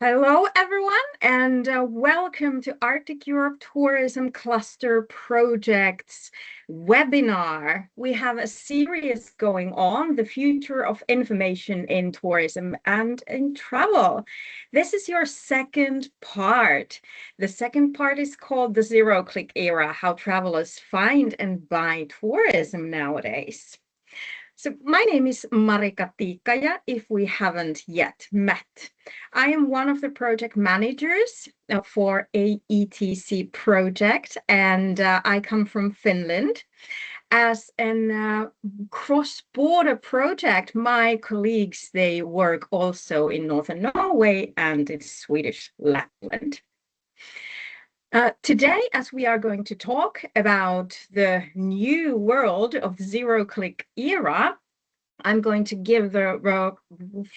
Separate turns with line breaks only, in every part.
Hello, everyone, and welcome to Arctic Europe Tourism Cluster Project's webinar. We have a series going on, the future of information in tourism and in travel. This is your second part. The second part is called the zero-click era, how travelers find and buy tourism nowadays. So my name is Marika Tiikkaja, if we haven't yet met. I am one of the project managers for AETC project, and I come from Finland. As a cross-border project, my colleagues, they work also in Northern Norway and in Swedish Lapland. Today, as we are going to talk about the new world of zero-click era, I'm going to give the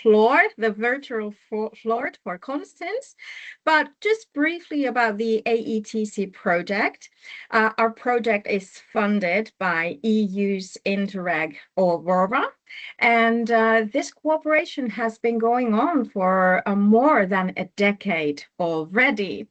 floor, the virtual floor for Constance, but just briefly about the AETC project. Our project is funded by EU's Interreg Aurora, and this cooperation has been going on for more than a decade already.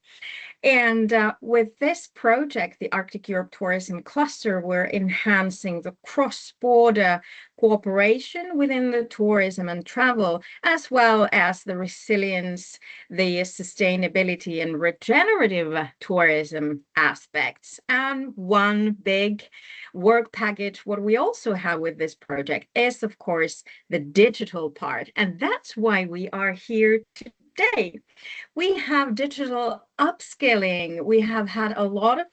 And with this project, the Arctic Europe Tourism Cluster, we're enhancing the cross-border cooperation within the tourism and travel, as well as the resilience, the sustainability and regenerative tourism aspects. And one big work package, what we also have with this project is, of course, the digital part. And that's why we are here today. We have digital upskilling. We have had a lot of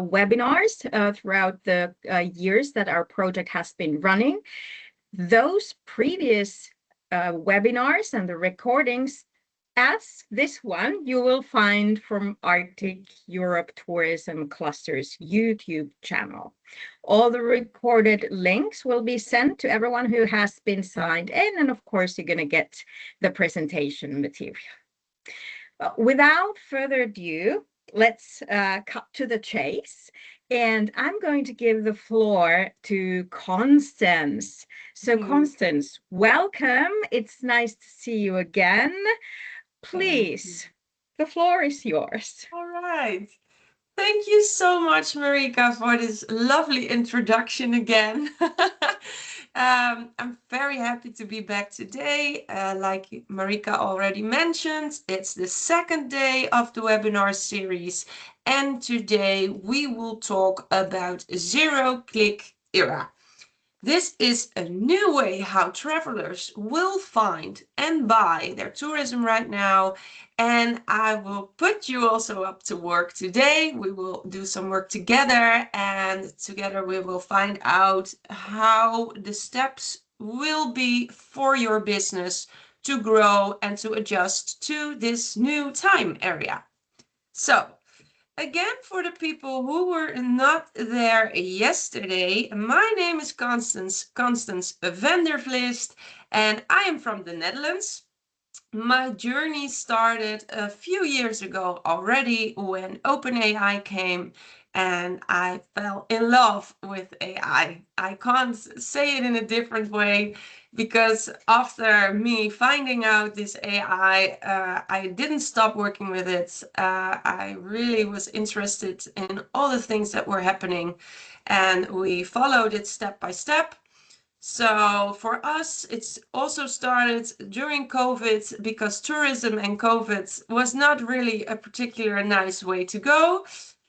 webinars throughout the years that our project has been running. Those previous webinars and the recordings, as this one, you will find from Arctic Europe Tourism Cluster's YouTube channel. All the recorded links will be sent to everyone who has been signed in, and of course, you're going to get the presentation material. Without further ado, let's cut to the chase. And I'm going to give the floor to Constance. So Constance, welcome. It's nice to see you again. Please, the floor is yours.
All right. Thank you so much, Marika, for this lovely introduction again. I'm very happy to be back today. Like Marika already mentioned, it's the second day of the webinar series. And today we will talk about zero-click era. This is a new way how travelers will find and buy their tourism right now. And I will put you also up to work today. We will do some work together, and together we will find out how the steps will be for your business to grow and to adjust to this new time area. So, again, for the people who were not there yesterday, my name is Constance van der Vlist, and I am from the Netherlands. My journey started a few years ago already when OpenAI came, and I fell in love with AI. I can't say it in a different way, because after me finding out this AI, I didn't stop working with it. I really was interested in all the things that were happening, and we followed it step by step. So for us, it's also started during COVID, because tourism and COVID was not really a particular nice way to go.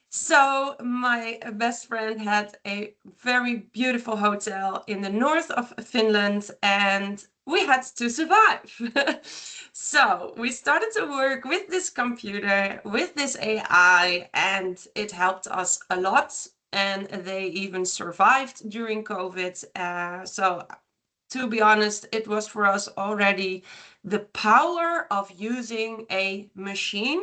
So my best friend had a very beautiful hotel in the north of Finland, and we had to survive. So we started to work with this computer, with this AI, and it helped us a lot. And they even survived during COVID. So to be honest, it was for us already the power of using a machine.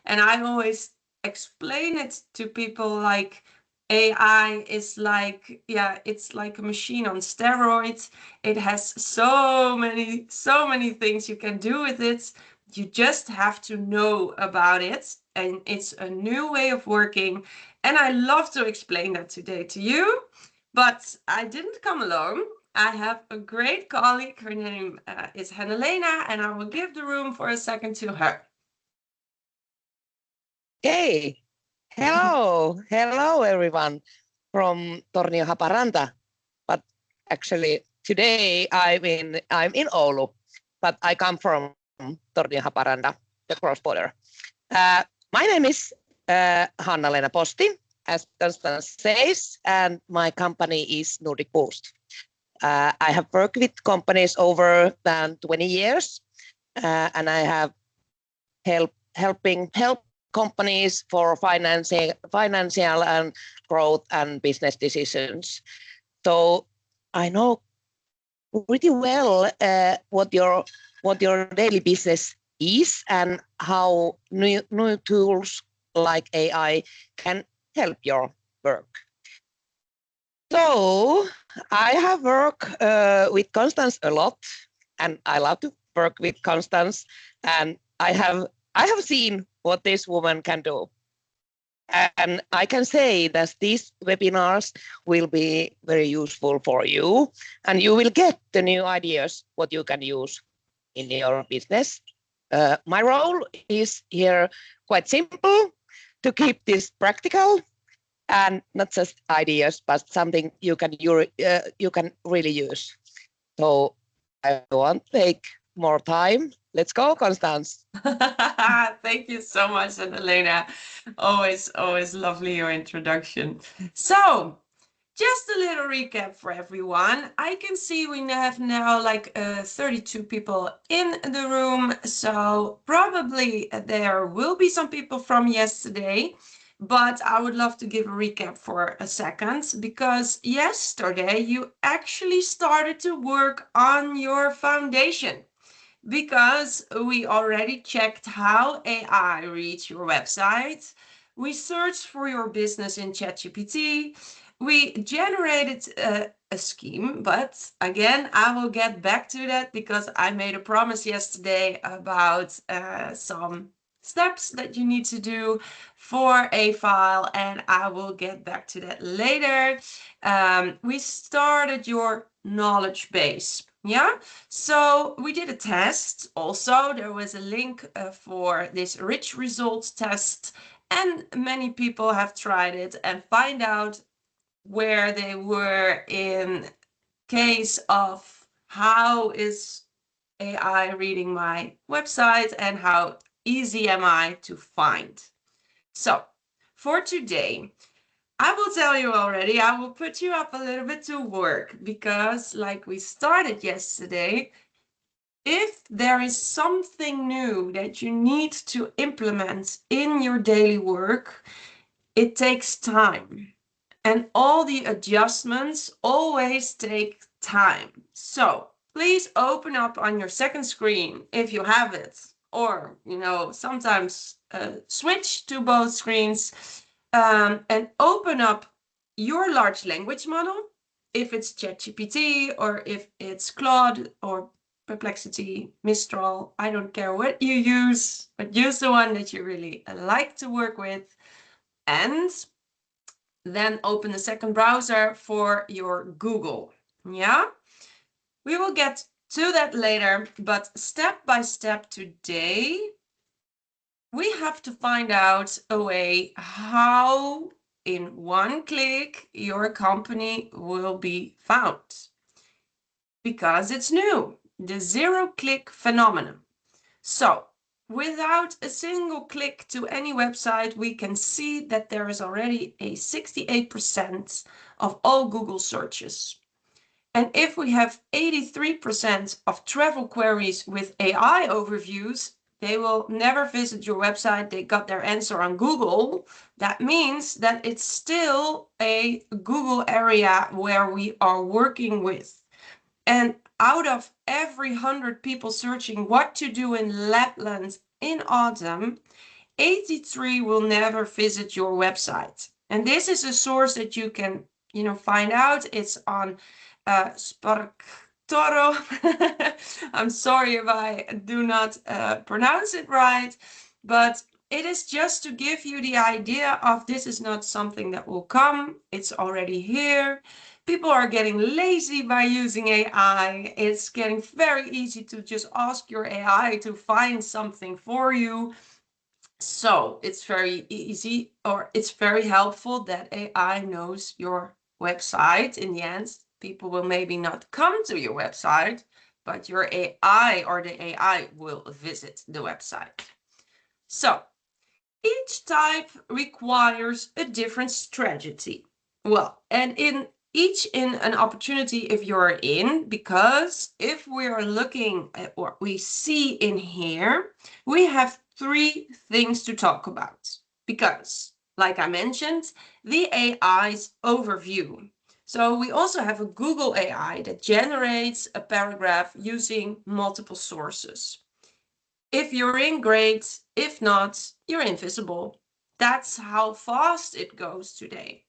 And I always explain it to people like AI is like, it's like a machine on steroids. It has so many things you can do with it. You just have to know about it. And it's a new way of working. And I love to explain that today to you. But I didn't come alone. I have a great colleague. Her name is Hannelena, and I will give the room for a second to her.
Okay. Hello everyone from Tornio Haparanta. But actually today I'm in Oulu, but I come from Tornio Haparanda, the cross border. Uh, my name is Hanna-Leena Posti, as Constance says, and my company is Nordic Boost. I have worked with companies over than 20 years, and I have help companies for financial and growth and business decisions. So I know pretty well what your daily business is and how new tools like AI can help your work. So I have worked with Constance a lot, and I love to work with Constance. And I have seen what this woman can do, and I can say that these webinars will be very useful for you, and you will get the new ideas what you can use in your business. My role is here quite simple, to keep this practical and not just ideas, but something you can really use. So I won't take more time. Let's go, Constance.
Thank you so much, Elena. Always lovely your introduction. So, just a little recap for everyone. I can see we have now like 32 people in the room. So probably there will be some people from yesterday, but I would love to give a recap for a second, because yesterday you actually started to work on your foundation, because we already checked how AI reads your website. We searched for your business in ChatGPT. We generated a scheme, but again, I will get back to that, because I made a promise yesterday about some steps that you need to do for a file, and I will get back to that later. We started your knowledge base. Yeah, so we did a test. Also, there was a link for this rich results test, and many people have tried it and find out where they were in case of how is AI reading my website and how easy am I to find. So for today, I will tell you already, I will put you up a little bit to work, because like we started yesterday, if there is something new that you need to implement in your daily work, it takes time. And all the adjustments always take time. So please open up on your second screen if you have it, or, sometimes switch to both screens, and open up your large language model, if it's ChatGPT or if it's Claude or Perplexity, Mistral, I don't care what you use, but use the one that you really like to work with. And then open the second browser for your Google. Yeah, we will get to that later, but step by step today, we have to find out a way how in one click your company will be found, because it's new, the zero-click phenomenon. So without a single click to any website, we can see that there is already a 68% of all Google searches. And if we have 83% of travel queries with AI overviews, they will never visit your website. They got their answer on Google. That means that it's still a Google area where we are working with. And out of every 100 people searching what to do in Lapland in autumn, 83 will never visit your website. And this is a source that you can, find out. It's on Sparktoro. I'm sorry if I do not pronounce it right, but it is just to give you the idea of this is not something that will come. It's already here. People are getting lazy by using AI. It's getting very easy to just ask your AI to find something for you. So it's very easy, or it's very helpful that AI knows your website. In the end, people will maybe not come to your website, but your AI or the AI will visit the website. So each type requires a different strategy. Well, and in an opportunity if you're in, because if we are looking at what we see in here, we have 3 things to talk about. Because, like I mentioned, the AI's overview. So we also have a Google AI that generates a paragraph using multiple sources. If you're in, great. If not, you're invisible. That's how fast it goes today.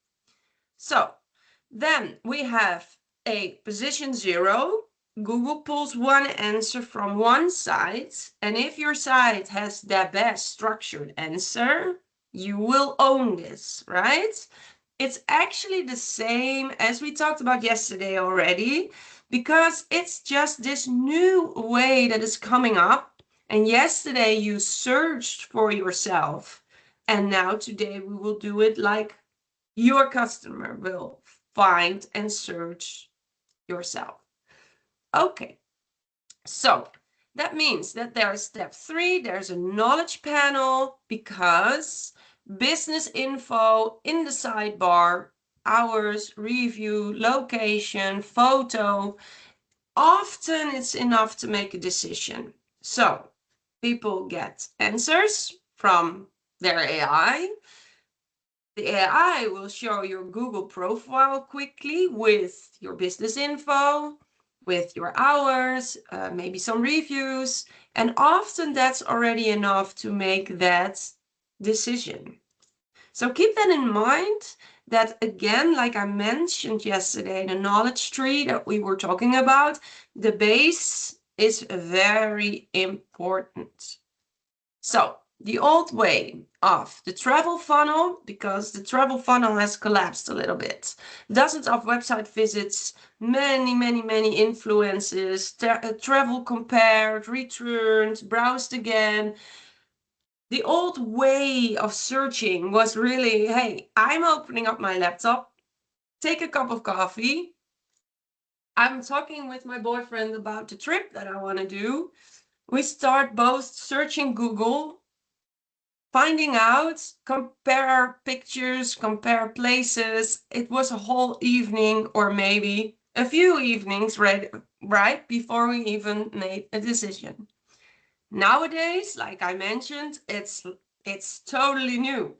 So then we have a position 0. Google pulls one answer from one site, and if your site has the best structured answer, you will own this, right? It's actually the same as we talked about yesterday already, because it's just this new way that is coming up. And yesterday you searched for yourself, and now today we will do it like your customer will find and search yourself. Okay, so that means that there's step 3, there's a knowledge panel, because business info in the sidebar, hours, review, location, photo, often it's enough to make a decision. So people get answers from their AI. The AI will show your Google profile quickly with your business info, with your hours, maybe some reviews, and often that's already enough to make that decision. So keep that in mind, that again, like I mentioned yesterday, the knowledge tree that we were talking about, the base is very important. So the old way of the travel funnel, because the travel funnel has collapsed a little bit. Dozens of website visits, many influences, travel compared, returned, browsed again. The old way of searching was really, hey, I'm opening up my laptop, take a cup of coffee. I'm talking with my boyfriend about the trip that I want to do. We start both searching Google, finding out, compare pictures, compare places. It was a whole evening or maybe a few evenings right before we even made a decision. Nowadays, like I mentioned, it's totally new.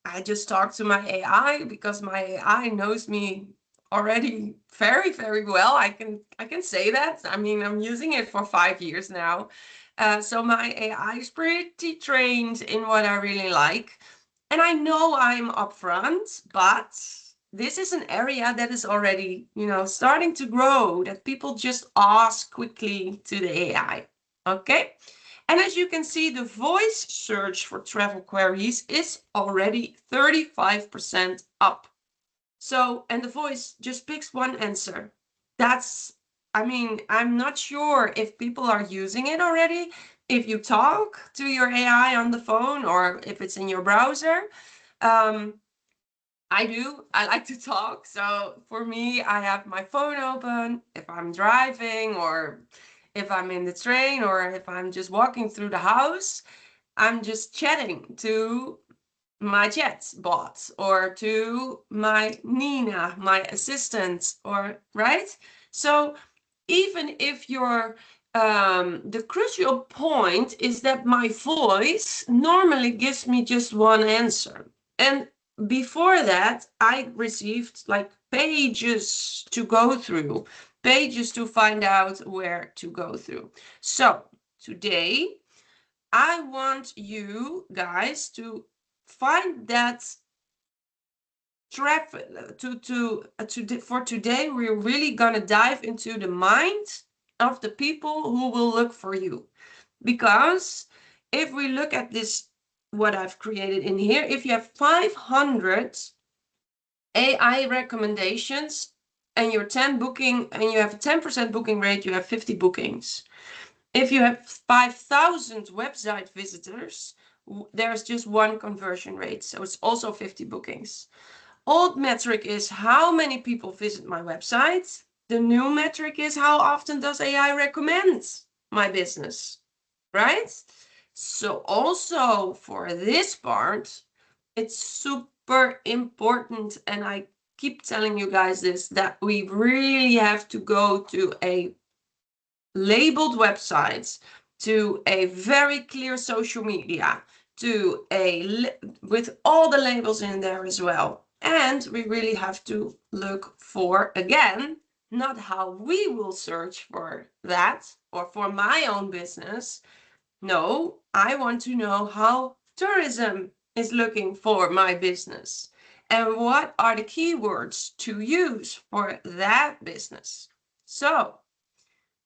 I just talk to my AI because my AI knows me already very well. I can say that. I mean, I'm using it for 5 years now. So my AI is pretty trained in what I really like. And I know I'm upfront, but this is an area that is already, starting to grow, that people just ask quickly to the AI. Okay. And as you can see, the voice search for travel queries is already 35% up. So, and the voice just picks one answer. I'm not sure if people are using it already. If you talk to your AI on the phone or if it's in your browser. I do. I like to talk. So for me, I have my phone open if I'm driving or if I'm in the train or if I'm just walking through the house. I'm just chatting to my chat bot or to my Nina, my assistant, or right? So even if you're the crucial point is that my voice normally gives me just one answer. And before that, I received like pages to go through, pages to find out where to go through. So today, I want you guys to find that traffic for today. We're really gonna dive into the mind of the people who will look for you, because if we look at this, what I've created in here, if you have 500 AI recommendations and you're 10 booking and you have a 10% booking rate, you have 50 bookings. If you have 5,000 website visitors, there's just one conversion rate. So it's also 50 bookings. Old metric is how many people visit my website. The new metric is how often does AI recommend my business, right? So also for this part, it's super important, and I keep telling you guys this, that we really have to go to a labeled website, to a very clear social media, to with all the labels in there as well. And we really have to look for, again, not how we will search for that or for my own business. No, I want to know how tourism is looking for my business and what are the keywords to use for that business. So,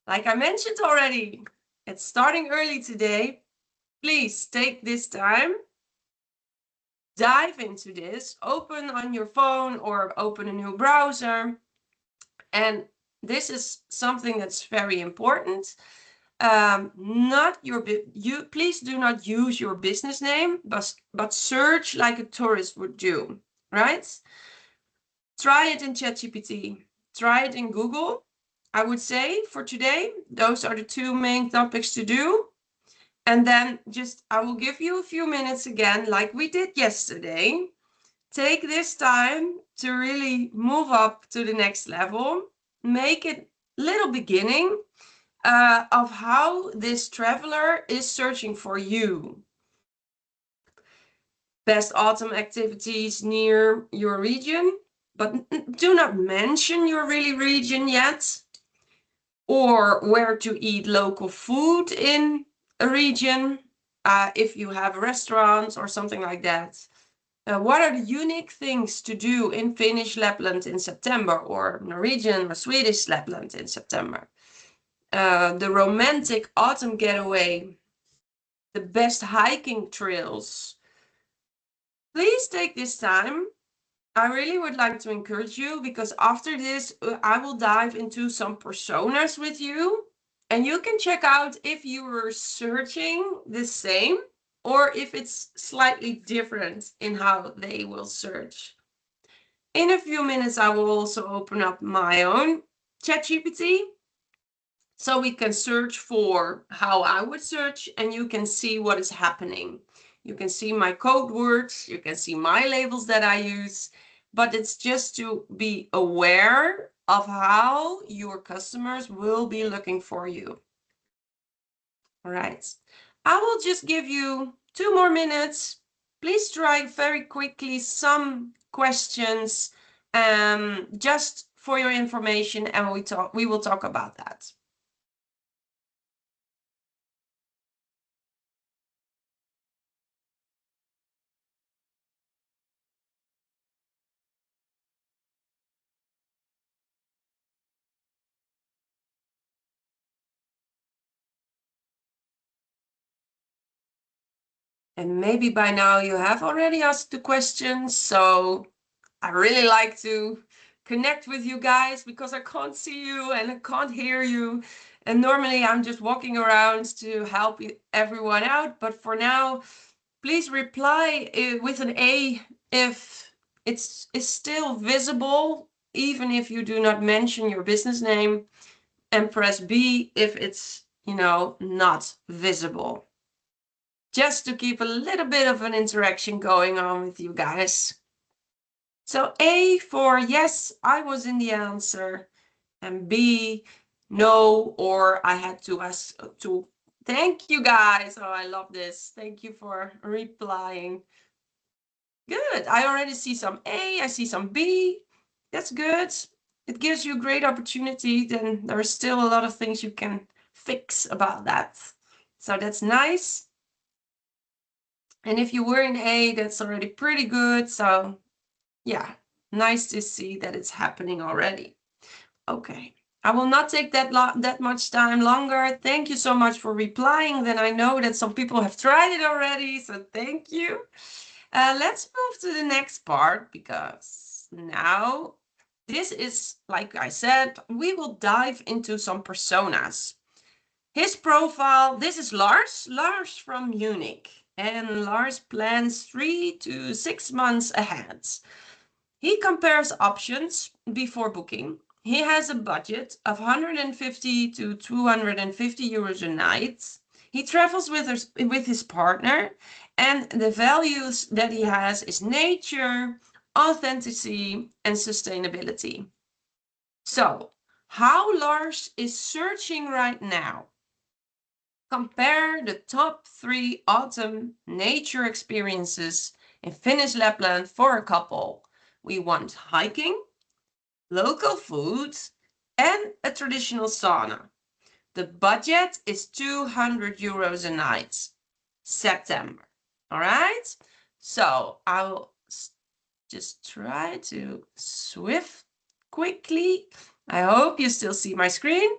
like I mentioned already, it's starting early today. Please take this time, dive into this, open on your phone or open a new browser. And this is something that's very important. Please do not use your business name, but search like a tourist would do, right? Try it in ChatGPT, try it in Google. I would say for today, those are the two main topics to do. And then I will give you a few minutes again, like we did yesterday. Take this time to really move up to the next level. Make it little beginning of how this traveler is searching for you. Best autumn activities near your region, but do not mention your region yet. Or where to eat local food in a region, if you have restaurants or something like that. What are the unique things to do in Finnish Lapland in September, or Norwegian or Swedish Lapland in September? The romantic autumn getaway, the best hiking trails. Please take this time. I really would like to encourage you, because after this, I will dive into some personas with you, and you can check out if you were searching the same or if it's slightly different in how they will search. In a few minutes, I will also open up my own ChatGPT, so we can search for how I would search, and you can see what is happening. You can see my code words, you can see my labels that I use, but it's just to be aware of how your customers will be looking for you. All right, I will just give you 2 more minutes. Please try very quickly some questions, just for your information, and we will talk about that. And maybe by now you have already asked the questions. So I really like to connect with you guys, because I can't see you and I can't hear you. And normally I'm just walking around to help everyone out. But for now, please reply with an A if it's still visible, even if you do not mention your business name. And press B if it's, not visible. Just to keep a little bit of an interaction going on with you guys. So A for yes, I was in the answer, and B, no, or I had to ask to. Thank you guys. Oh, I love this. Thank you for replying. Good. I already see some A, I see some B. That's good. It gives you a great opportunity. Then there are still a lot of things you can fix about that. So that's nice. And if you were in A, that's already pretty good. So yeah, nice to see that it's happening already. Okay, I will not take that much time longer. Thank you so much for replying. Then I know that some people have tried it already, so thank you. Let's move to the next part, because now this is, like I said, we will dive into some personas. His profile, this is Lars from Munich. and Lars plans 3 to 6 months ahead. He compares options before booking. He has a budget of 150 to 250 euros a night. He travels with his partner, and the values that he has is nature, authenticity, and sustainability. So, how Lars is searching right now. Compare the top 3 autumn nature experiences in Finnish Lapland for a couple. We want hiking, local food, and a traditional sauna. The budget is 200 euros a night. September. All right? So I'll just try to swift quickly. I hope you still see my screen.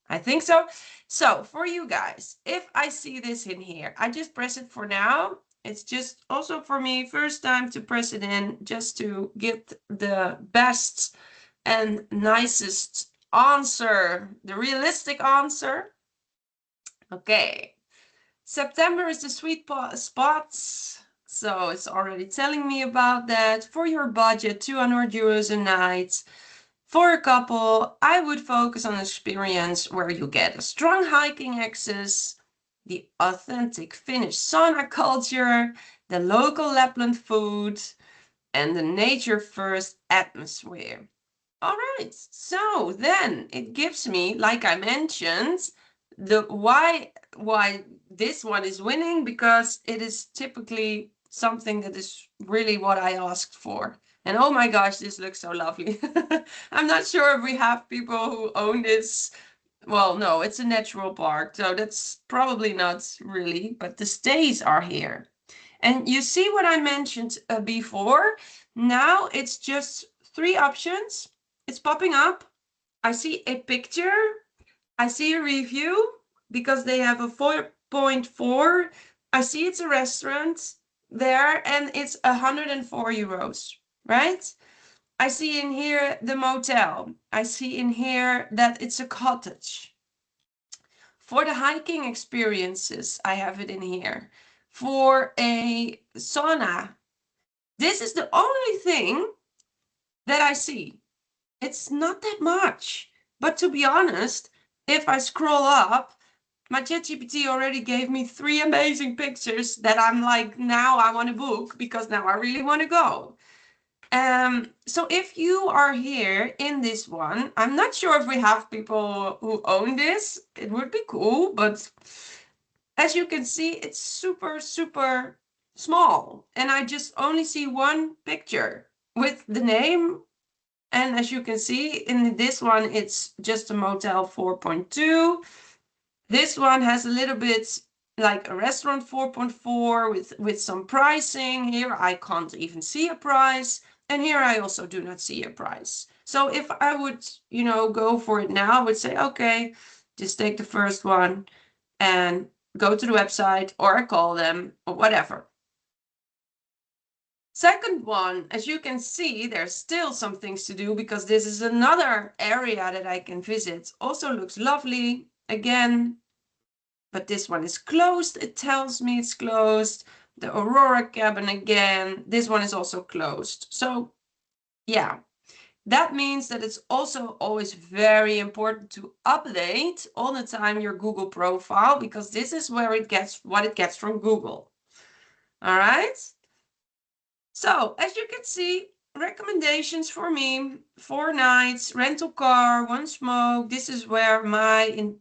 I think so. So for you guys, if I see this in here, I just press it for now. It's just also for me, first time to press it in, just to get the best and nicest answer, the realistic answer. Okay. September is the sweet spot. So it's already telling me about that. For your budget, 200 euros a night. For a couple, I would focus on an experience where you get a strong hiking access, the authentic Finnish sauna culture, the local Lapland food, and the nature-first atmosphere. All right, so then it gives me, like I mentioned, the why this one is winning, because it is typically something that is really what I asked for. And oh my gosh, this looks so lovely. I'm not sure if we have people who own this. Well, no, it's a natural park, so that's probably not really, but the stays are here. And you see what I mentioned before? Now it's just 3 options. It's popping up. I see a picture. I see a review because they have a 4.4. I see it's a restaurant there and it's 104 euros, right? I see in here the motel. I see in here that it's a cottage. For the hiking experiences, I have it in here. For a sauna, this is the only thing that I see. It's not that much. But to be honest, if I scroll up, my ChatGPT already gave me 3 amazing pictures that I'm like, now I want to book because now I really want to go. So if you are here in this one, I'm not sure if we have people who own this. It would be cool, but as you can see, it's super, super small. And I just only see one picture with the name. And as you can see in this one, it's just a motel 4.2. This one has a little bit like a restaurant 4.4 with some pricing. Here I can't even see a price. And here I also do not see a price. So if I would, go for it now, I would say, okay, just take the first one and go to the website, or I call them, or whatever. Second one, as you can see, there's still some things to do because this is another area that I can visit. Also looks lovely again, but this one is closed. It tells me it's closed. The Aurora cabin again. This one is also closed. So yeah, that means that it's also always very important to update all the time your Google profile, because this is where it gets what it gets from Google. All right. So as you can see, recommendations for me: 4 nights, rental car, 1 smoke. This is where my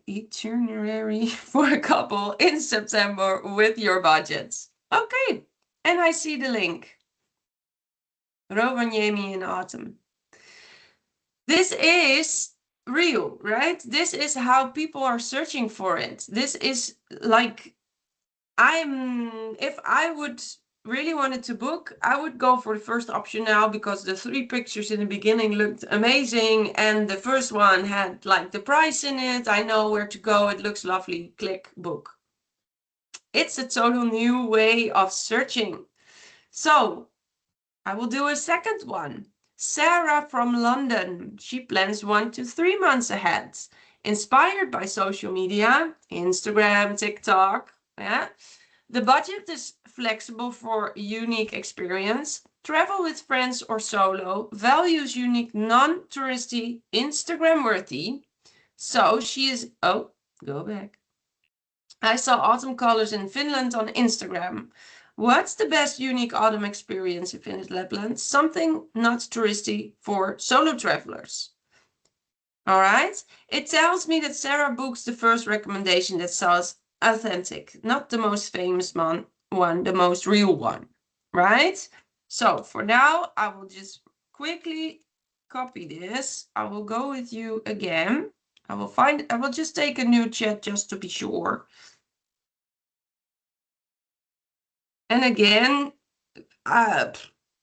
itinerary for a couple in September with your budgets. Okay, and I see the link. Rovaniemi in autumn. This is real, right? This is how people are searching for it. This is like, if I would really wanted to book, I would go for the first option now, because the 3 pictures in the beginning looked amazing and the first one had like the price in it. I know where to go. It looks lovely. Click book. It's a total new way of searching. So I will do a second one. Sarah from London. She plans 1 to 3 months ahead. Inspired by social media, Instagram, TikTok. Yeah. The budget is flexible for unique experience. Travel with friends or solo. Values unique, non-touristy, Instagram worthy. So she is, oh, go back. I saw autumn colors in Finland on Instagram. What's the best unique autumn experience in Finnish Lapland? Something not touristy for solo travelers. All right. It tells me that Sarah books the first recommendation that says authentic, not the most famous one, the most real one. Right? So for now, I will just quickly copy this. I will go with you again. I will just take a new chat just to be sure. And again,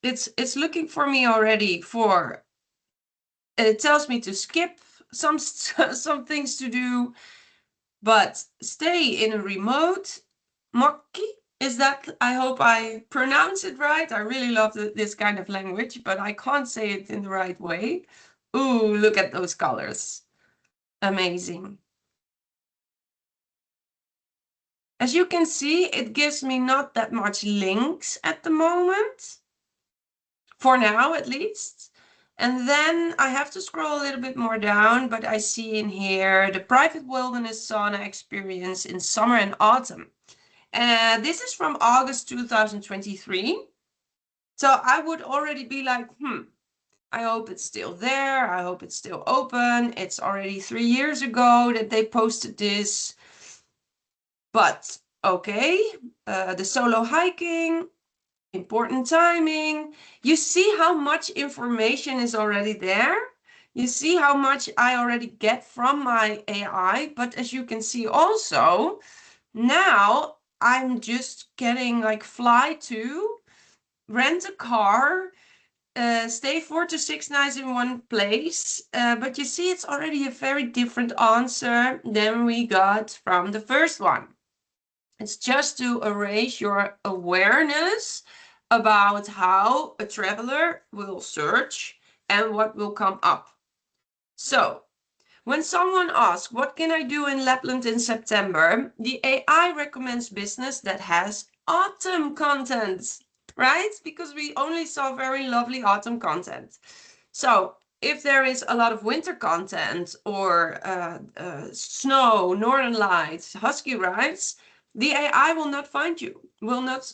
it's looking for me already for, it tells me to skip some some things to do, but stay in a remote. Mokki, is that, I hope I pronounce it right. I really love this kind of language, but I can't say it in the right way. Ooh, look at those colors. Amazing. As you can see, it gives me not that much links at the moment. For now, at least. And then I have to scroll a little bit more down, but I see in here the private wilderness sauna experience in summer and autumn. And this is from August 2023. So I would already be like, I hope it's still there. I hope it's still open. It's already 3 years ago that they posted this. But okay, the solo hiking, important timing. You see how much information is already there. You see how much I already get from my AI. But as you can see also, now I'm just getting like fly to, rent a car, stay 4 to 6 nights in one place. But you see, it's already a very different answer than we got from the first one. It's just to raise your awareness about how a traveler will search and what will come up. So when someone asks, what can I do in Lapland in September? The AI recommends business that has autumn content, right? Because we only saw very lovely autumn content. So if there is a lot of winter content or snow, northern lights, husky rides, the AI will not find you, will not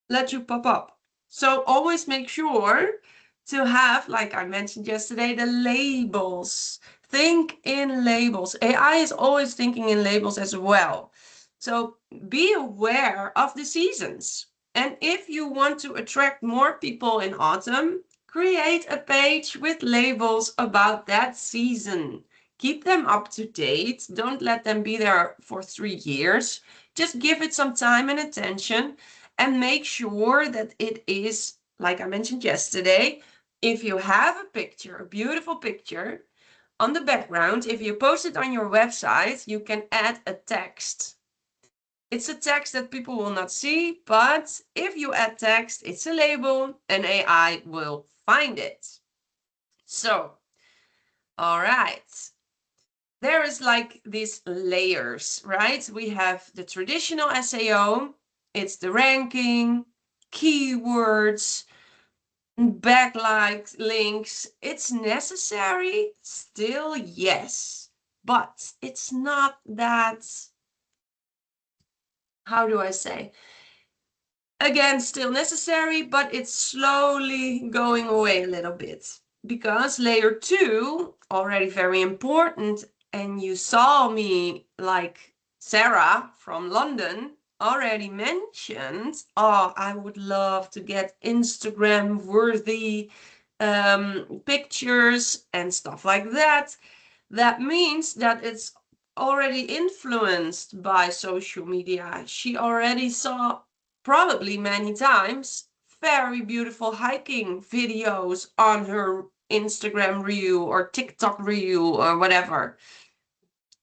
let you pop up. So always make sure to have, like I mentioned yesterday, the labels. Think in labels. AI is always thinking in labels as well. So be aware of the seasons. And if you want to attract more people in autumn, create a page with labels about that season. Keep them up to date. Don't let them be there for 3 years. Just give it some time and attention and make sure that it is, like I mentioned yesterday, if you have a picture, a beautiful picture on the background, if you post it on your website, you can add a text. It's a text that people will not see, but if you add text, it's a label and AI will find it. So, all right. There is like these layers, right? We have the traditional SEO, it's the ranking, keywords, backlink links. It's necessary, still yes, but it's not that, how do I say? Again, still necessary, but it's slowly going away a little bit. Because layer 2, already very important, and you saw me, like Sarah from London already mentioned, oh, I would love to get Instagram worthy pictures and stuff like that. That means that it's already influenced by social media. She already saw, probably many times, very beautiful hiking videos on her Instagram reel or TikTok reel or whatever.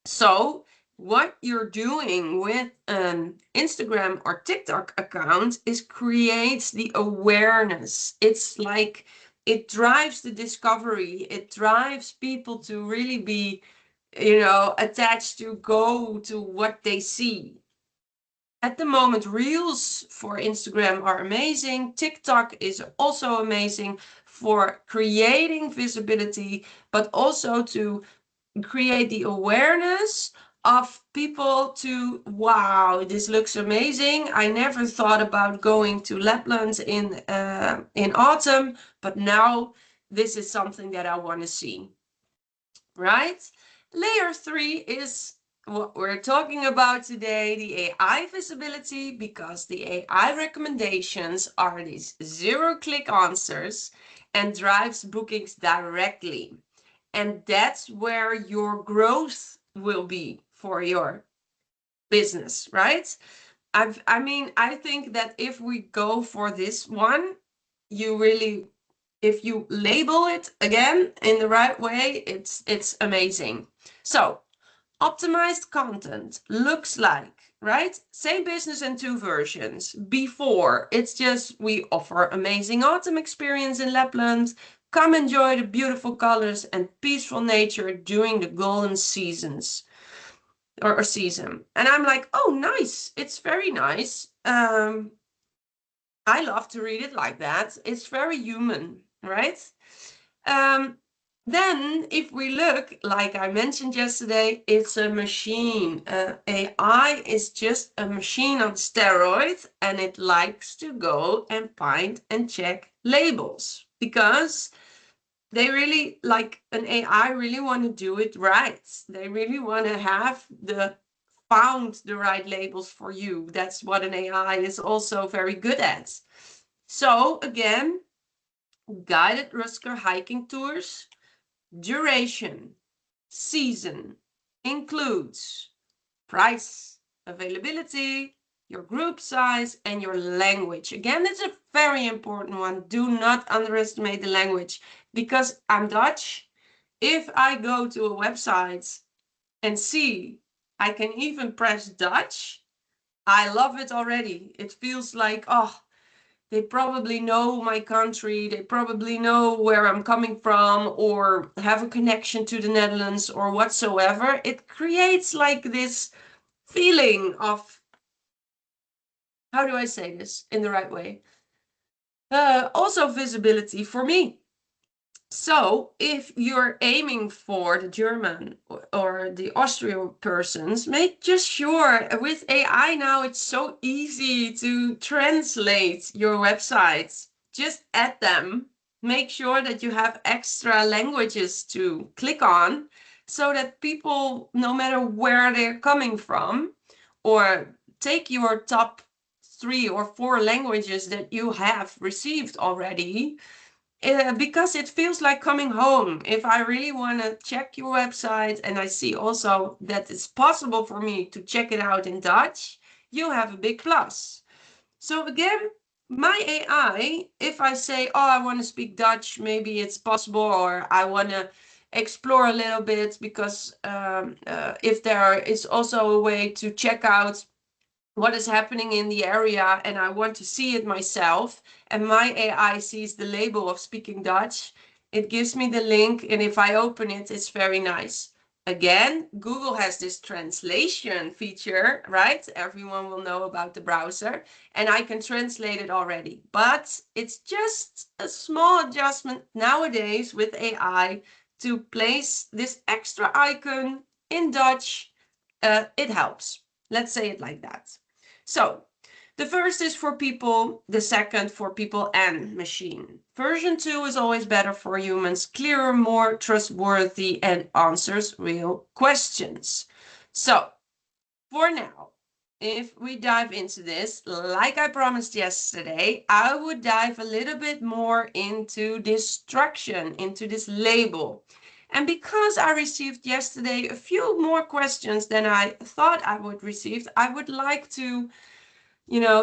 So what you're doing with an Instagram or TikTok account is creates the awareness. It's like it drives the discovery. It drives people to really be, attached to go to what they see. At the moment, Reels for Instagram are amazing. TikTok is also amazing for creating visibility, but also to create the awareness of people to, wow, this looks amazing. I never thought about going to Lapland in autumn, but now this is something that I want to see, right? Layer 3 is what we're talking about today, the AI visibility, because the AI recommendations are these zero-click answers and drives bookings directly. And that's where your growth will be for your business, right? I think that if we go for this one, you really, if you label it again in the right way, it's amazing. So optimized content looks like, right? Same business in two versions. Before, it's just we offer amazing autumn experience in Lapland. Come enjoy the beautiful colors and peaceful nature during the golden seasons or season. And I'm like, oh, nice. It's very nice. I love to read it like that. It's very human, right? Um, then, if we look, like I mentioned yesterday, it's a machine. AI is just a machine on steroids, and it likes to go and find and check labels because they really, like an AI, really want to do it right. They really want to have found the right labels for you. That's what an AI is also very good at. So again, guided Rutger hiking tours. Duration, season, includes price, availability, your group size, and your language. Again, it's a very important one. Do not underestimate the language because I'm Dutch. If I go to a website and see I can even press Dutch, I love it already. It feels like, oh, they probably know my country, they probably know where I'm coming from or have a connection to the Netherlands or whatsoever. It creates like this feeling of, how do I say this in the right way? Also visibility for me. So if you're aiming for the German or the Austrian persons, make just sure with AI now it's so easy to translate your websites. Just add them. Make sure that you have extra languages to click on so that people, no matter where they're coming from, or take your top 3 or 4 languages that you have received already, because it feels like coming home. If I really want to check your website and I see also that it's possible for me to check it out in Dutch, you have a big plus. So again, my AI, if I say, oh, I want to speak Dutch, maybe it's possible, or I want to explore a little bit because if there is also a way to check out what is happening in the area and I want to see it myself, and my AI sees the label of speaking Dutch, it gives me the link, and if I open it, it's very nice. Again, Google has this translation feature, right? Everyone will know about the browser, and I can translate it already. But it's just a small adjustment nowadays with AI to place this extra icon in Dutch. It helps. Let's say it like that. So the first is for people, the second for people and machine. Version 2 is always better for humans, clearer, more trustworthy, and answers real questions. So for now, if we dive into this, like I promised yesterday, I would dive a little bit more into this structure, into this label. And because I received yesterday a few more questions than I thought I would receive, I would like to,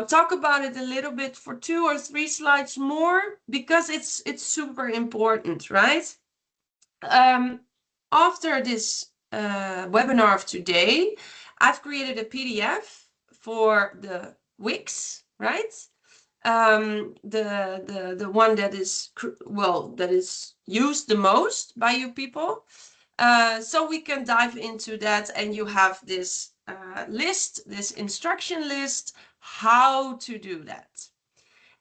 talk about it a little bit for 2 or 3 slides more, because it's super important, right? After this webinar of today, I've created a PDF for the Wix, right? The one that is that is used the most by you people. So we can dive into that, and you have this list, this instruction list, how to do that.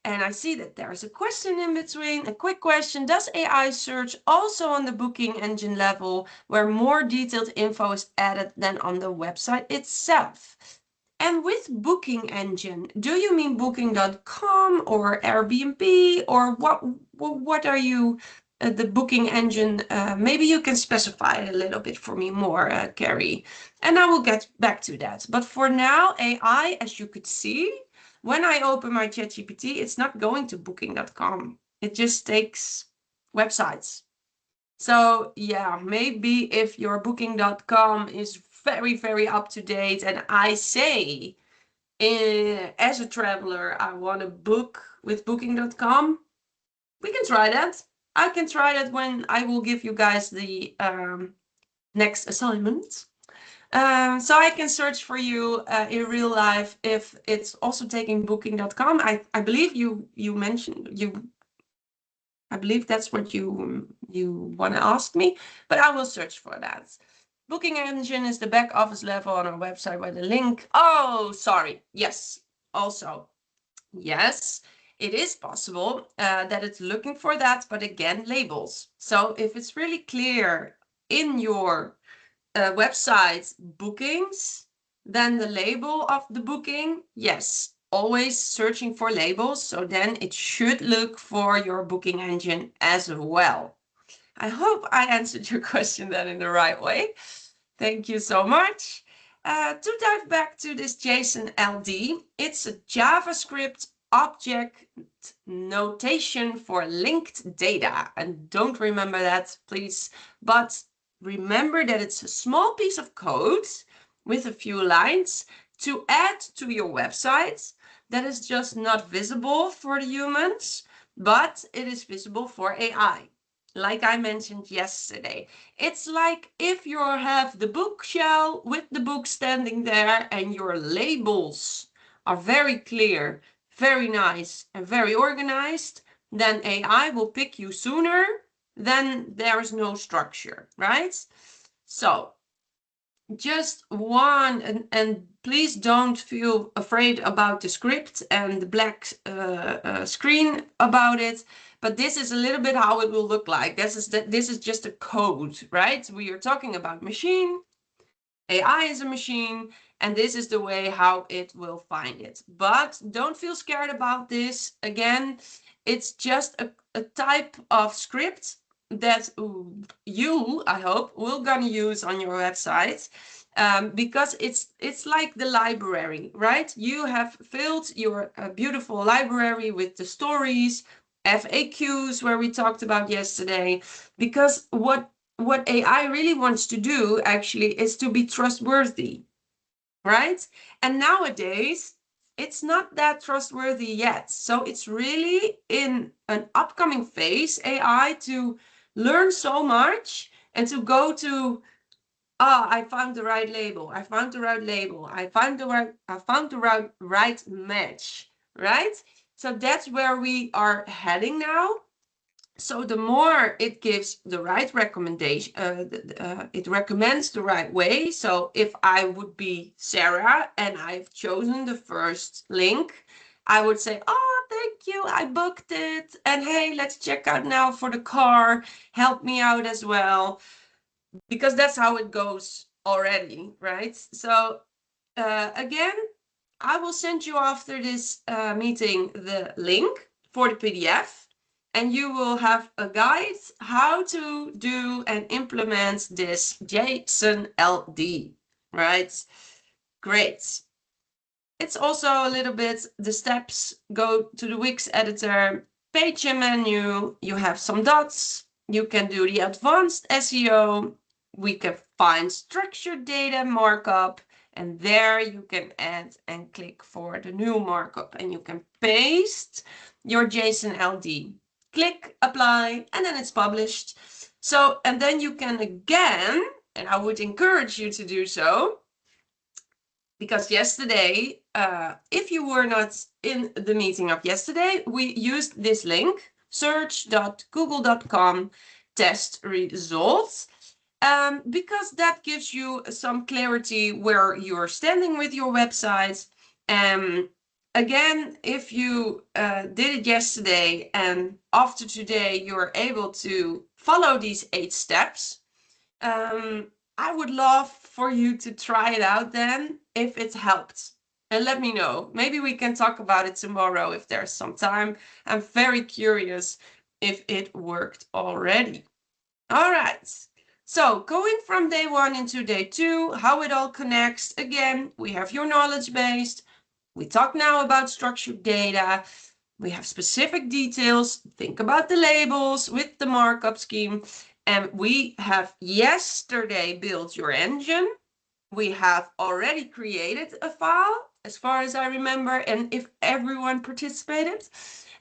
And I see that there's a question in between, a quick question. Does AI search also on the booking engine level where more detailed info is added than on the website itself? And with booking engine, do you mean booking.com or Airbnb, or what are you, the booking engine? Maybe you can specify a little bit for me more, Carrie, and I will get back to that. But for now, AI, as you could see, when I open my ChatGPT, it's not going to booking.com. It just takes websites. So yeah, maybe if your booking.com is very, very up to date and I say, as a traveler, I want to book with booking.com, we can try that. I can try that when I will give you guys the next assignment. So I can search for you in real life if it's also taking booking.com. I believe you mentioned I believe that's what you want to ask me, but I will search for that. Booking engine is the back office level on our website where the link. Oh, sorry. Yes. Also, yes, it is possible that it's looking for that, but again, labels. So if it's really clear in your website bookings, then the label of the booking, yes, always searching for labels. So then it should look for your booking engine as well. I hope I answered your question then in the right way. Thank you so much. To dive back to this JSON LD, it's a JavaScript object notation for linked data. And don't remember that, please. But remember that it's a small piece of code with a few lines to add to your website that is just not visible for the humans, but it is visible for AI. Like I mentioned yesterday, it's like if you have the bookshelf with the book standing there and your labels are very clear, very nice, and very organized, then AI will pick you sooner than there's no structure, right? So just one, and please don't feel afraid about the script and the black screen about it, but this is a little bit how it will look like. This is just a code, right? We are talking about machine, AI is a machine, and this is the way how it will find it. But don't feel scared about this. Again, it's just a type of script that you, I hope, will gonna use on your website, because it's like the library, right? You have filled your beautiful library with the stories, FAQs, where we talked about yesterday, because what AI really wants to do actually is to be trustworthy, right? And nowadays, it's not that trustworthy yet. So it's really in an upcoming phase, AI, to learn so much and to go to, I found the right label. I found the right label. I found the right match, right? So that's where we are heading now. So the more it gives the right recommendation, it recommends the right way. So if I would be Sarah and I've chosen the first link, I would say, oh, thank you, I booked it. And hey, let's check out now for the car. Help me out as well. Because that's how it goes already, right? So again, I will send you after this meeting the link for the PDF, and you will have a guide how to do and implement this JSON LD, right? Great. It's also a little bit the steps. Go to the Wix editor, page and menu, you have some dots, you can do the advanced SEO, we can find structured data markup, and there you can add and click for the new markup, and you can paste your JSON LD. Click apply, and then it's published. So, and then you can again, and I would encourage you to do so, because yesterday, if you were not in the meeting of yesterday, we used this link, search.google.com test results. because that gives you some clarity where you're standing with your website. Again, if you did it yesterday and after today you're able to follow these 8 steps, I would love for you to try it out then if it helped. And let me know. Maybe we can talk about it tomorrow if there's some time. I'm very curious if it worked already. All right. So going from day 1 into day 2, how it all connects. Again, we have your knowledge base. We talk now about structured data. We have specific details. Think about the labels with the markup scheme. And we have yesterday built your engine. We have already created a file, as far as I remember, and if everyone participated.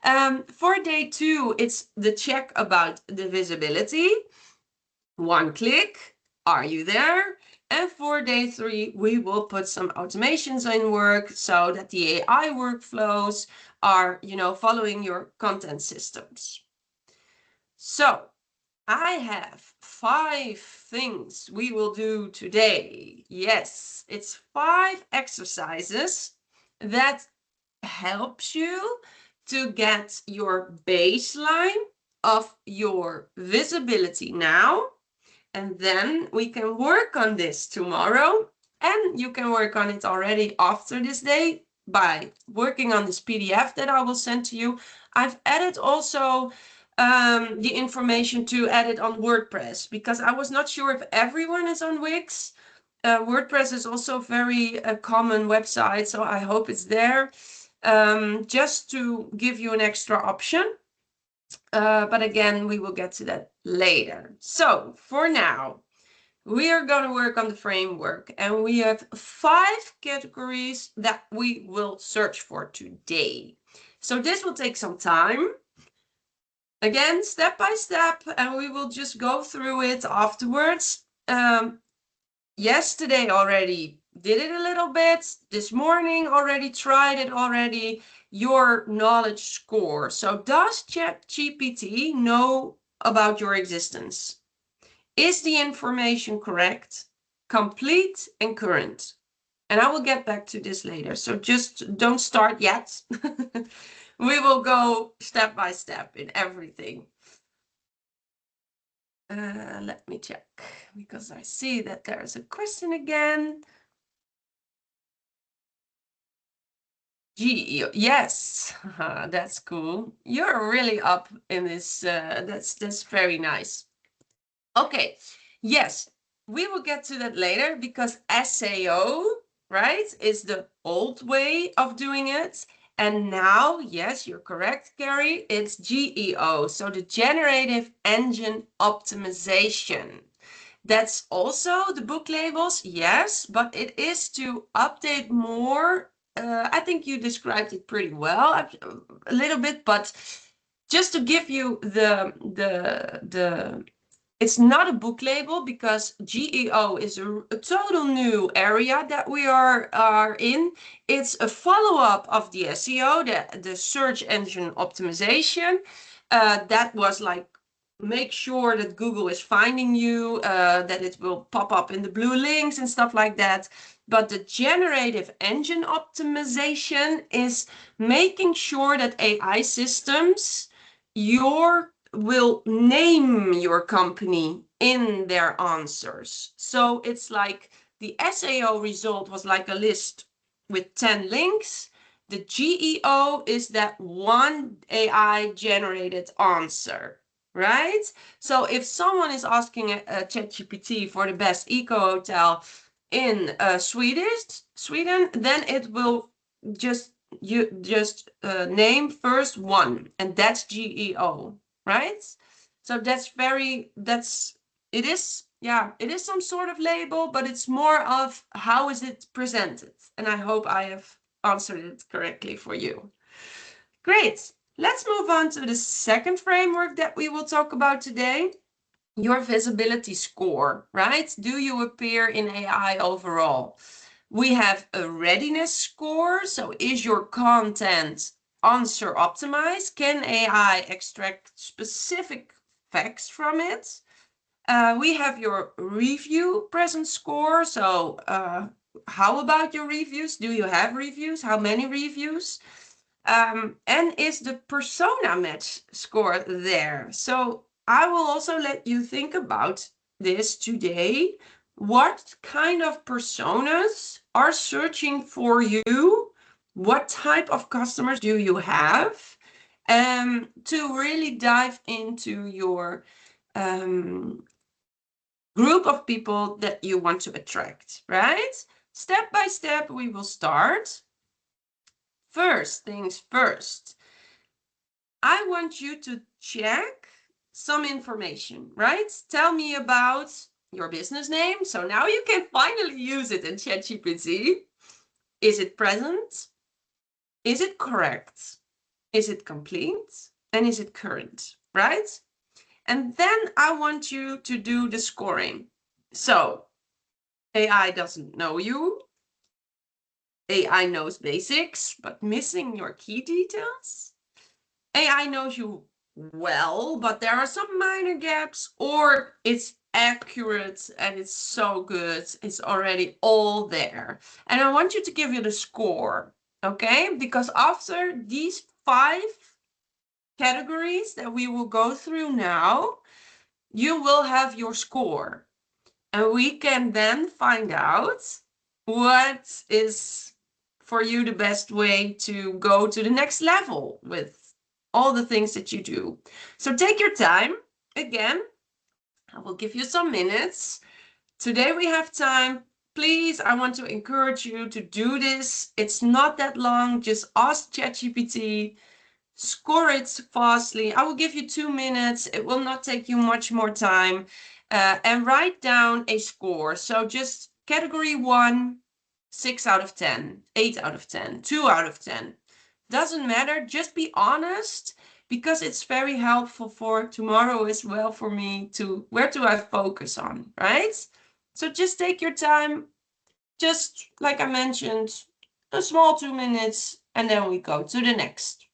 For day 2, it's the check about the visibility. 1 click, are you there? And for day 3, we will put some automations in work so that the AI workflows are, following your content systems. So I have 5 things we will do today. Yes, it's 5 exercises that helps you to get your baseline of your visibility now. And then we can work on this tomorrow, and you can work on it already after this day by working on this PDF that I will send to you. I've added also the information to add it on WordPress because I was not sure if everyone is on Wix. WordPress is also a very common website, so I hope it's there just to give you an extra option. But again, we will get to that later. So for now, we are going to work on the framework, and we have 5 categories that we will search for today. So this will take some time. Again, step by step, and we will just go through it afterwards. Yesterday already did it a little bit. This morning already tried it already. Your knowledge score. So does ChatGPT know about your existence? Is the information correct, complete, and current? And I will get back to this later. So just don't start yet. We will go step by step in everything. Let me check, because I see that there's a question again. Yes, that's cool. You're really up in this. That's very nice. Okay, yes, we will get to that later because SAO, right, is the old way of doing it. And now, yes, you're correct, Carrie, it's GEO, so the Generative Engine Optimization. That's also the book labels, yes, but it is to update more. I think you described it pretty well, a little bit, but just to give you it's not a book label because GEO is a total new area that we are in. It's a follow-up of the SEO, the search engine optimization. That was like, make sure that Google is finding you, that it will pop up in the blue links and stuff like that. But the generative engine optimization is making sure that AI systems will name your company in their answers. So it's like the SAO result was like a list with 10 links. The GEO is that one AI generated answer, right? So if someone is asking a ChatGPT for the best eco hotel in Sweden, then it will just name first one, and that's GEO, right? So it is some sort of label, but it's more of how is it presented. And I hope I have answered it correctly for you. Great. Let's move on to the second framework that we will talk about today. Your visibility score, right? Do you appear in AI overall? We have a readiness score. So is your content answer optimized? Can AI extract specific facts from it? We have your review present score. So how about your reviews? Do you have reviews? How many reviews? And is the persona match score there? So I will also let you think about this today. What kind of personas are searching for you? What type of customers do you have? To really dive into your group of people that you want to attract, right? Step by step, we will start. First things first, I want you to check some information, right? Tell me about your business name. So now you can finally use it in ChatGPT. Is it present? Is it correct? Is it complete? And is it current, right? And then I want you to do the scoring. So AI doesn't know you. AI knows basics, but missing your key details. AI knows you well, but there are some minor gaps, or it's accurate and it's so good. It's already all there. And I want you to give you the score, okay? Because after these 5 categories that we will go through now, you will have your score. And we can then find out what is for you the best way to go to the next level with all the things that you do. So take your time. Again, I will give you some minutes. Today we have time. Please, I want to encourage you to do this. It's not that long. Just ask ChatGPT. Score it fastly. I will give you 2 minutes. It will not take you much more time. And write down a score. So just category 1, 6 out of 10, 8 out of 10, 2 out of 10. Doesn't matter. Just be honest, because it's very helpful for tomorrow as well for me to, where do I focus on, right? So just take your time. Just like I mentioned, a small 2 minutes, and then we go to the next.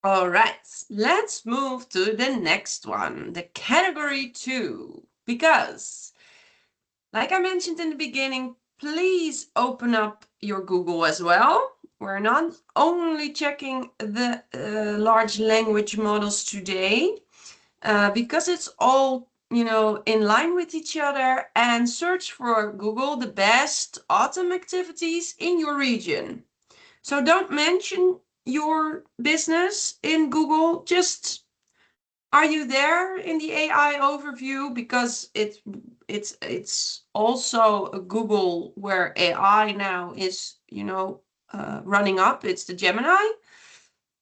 All right, let's move to the next one, the category 2, because like I mentioned in the beginning, please open up your Google as well. We're not only checking the large language models today, because it's all, in line with each other, and search for Google the best autumn activities in your region. So don't mention your business in Google, just are you there in the AI overview? Because it's also a Google where AI now is, running up. It's the Gemini.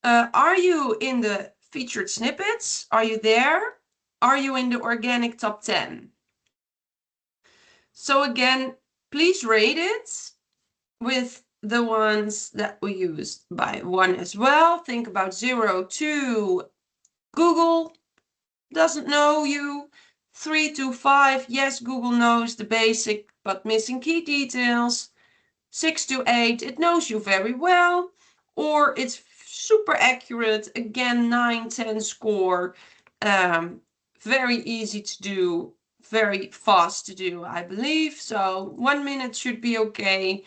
Are you in the featured snippets? Are you there? Are you in the organic top 10? So again, please rate it with the ones that we used by 1 as well. Think about 0 to Google doesn't know you. 3 to 5, yes, Google knows the basic, but missing key details. 6 to 8, it knows you very well. Or it's super accurate, again, 9, 10 score. Very easy to do, very fast to do, I believe. So 1 minute should be okay.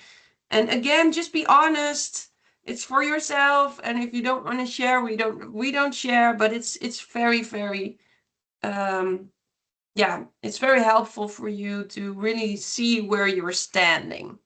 And again, just be honest. It's for yourself, and if you don't want to share, we don't share, but it's very, very it's very helpful for you to really see where you're standing.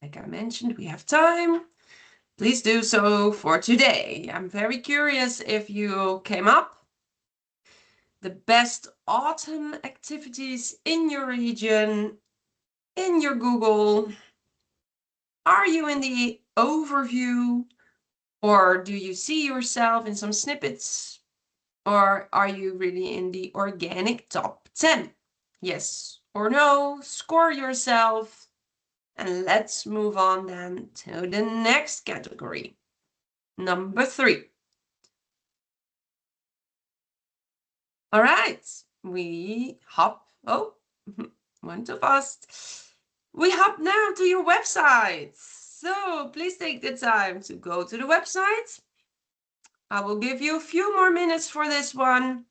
Like I mentioned, we have time. Please do so for today. I'm very curious if you came up the best autumn activities in your region, in your Google. Are you in the overview, or do you see yourself in some snippets, or are you really in the organic top 10? Yes or no, score yourself, and let's move on then to the next category, number 3. All right, we hop, oh, went too fast. We hop now to your website. So please take the time to go to the website. I will give you a few more minutes for this one.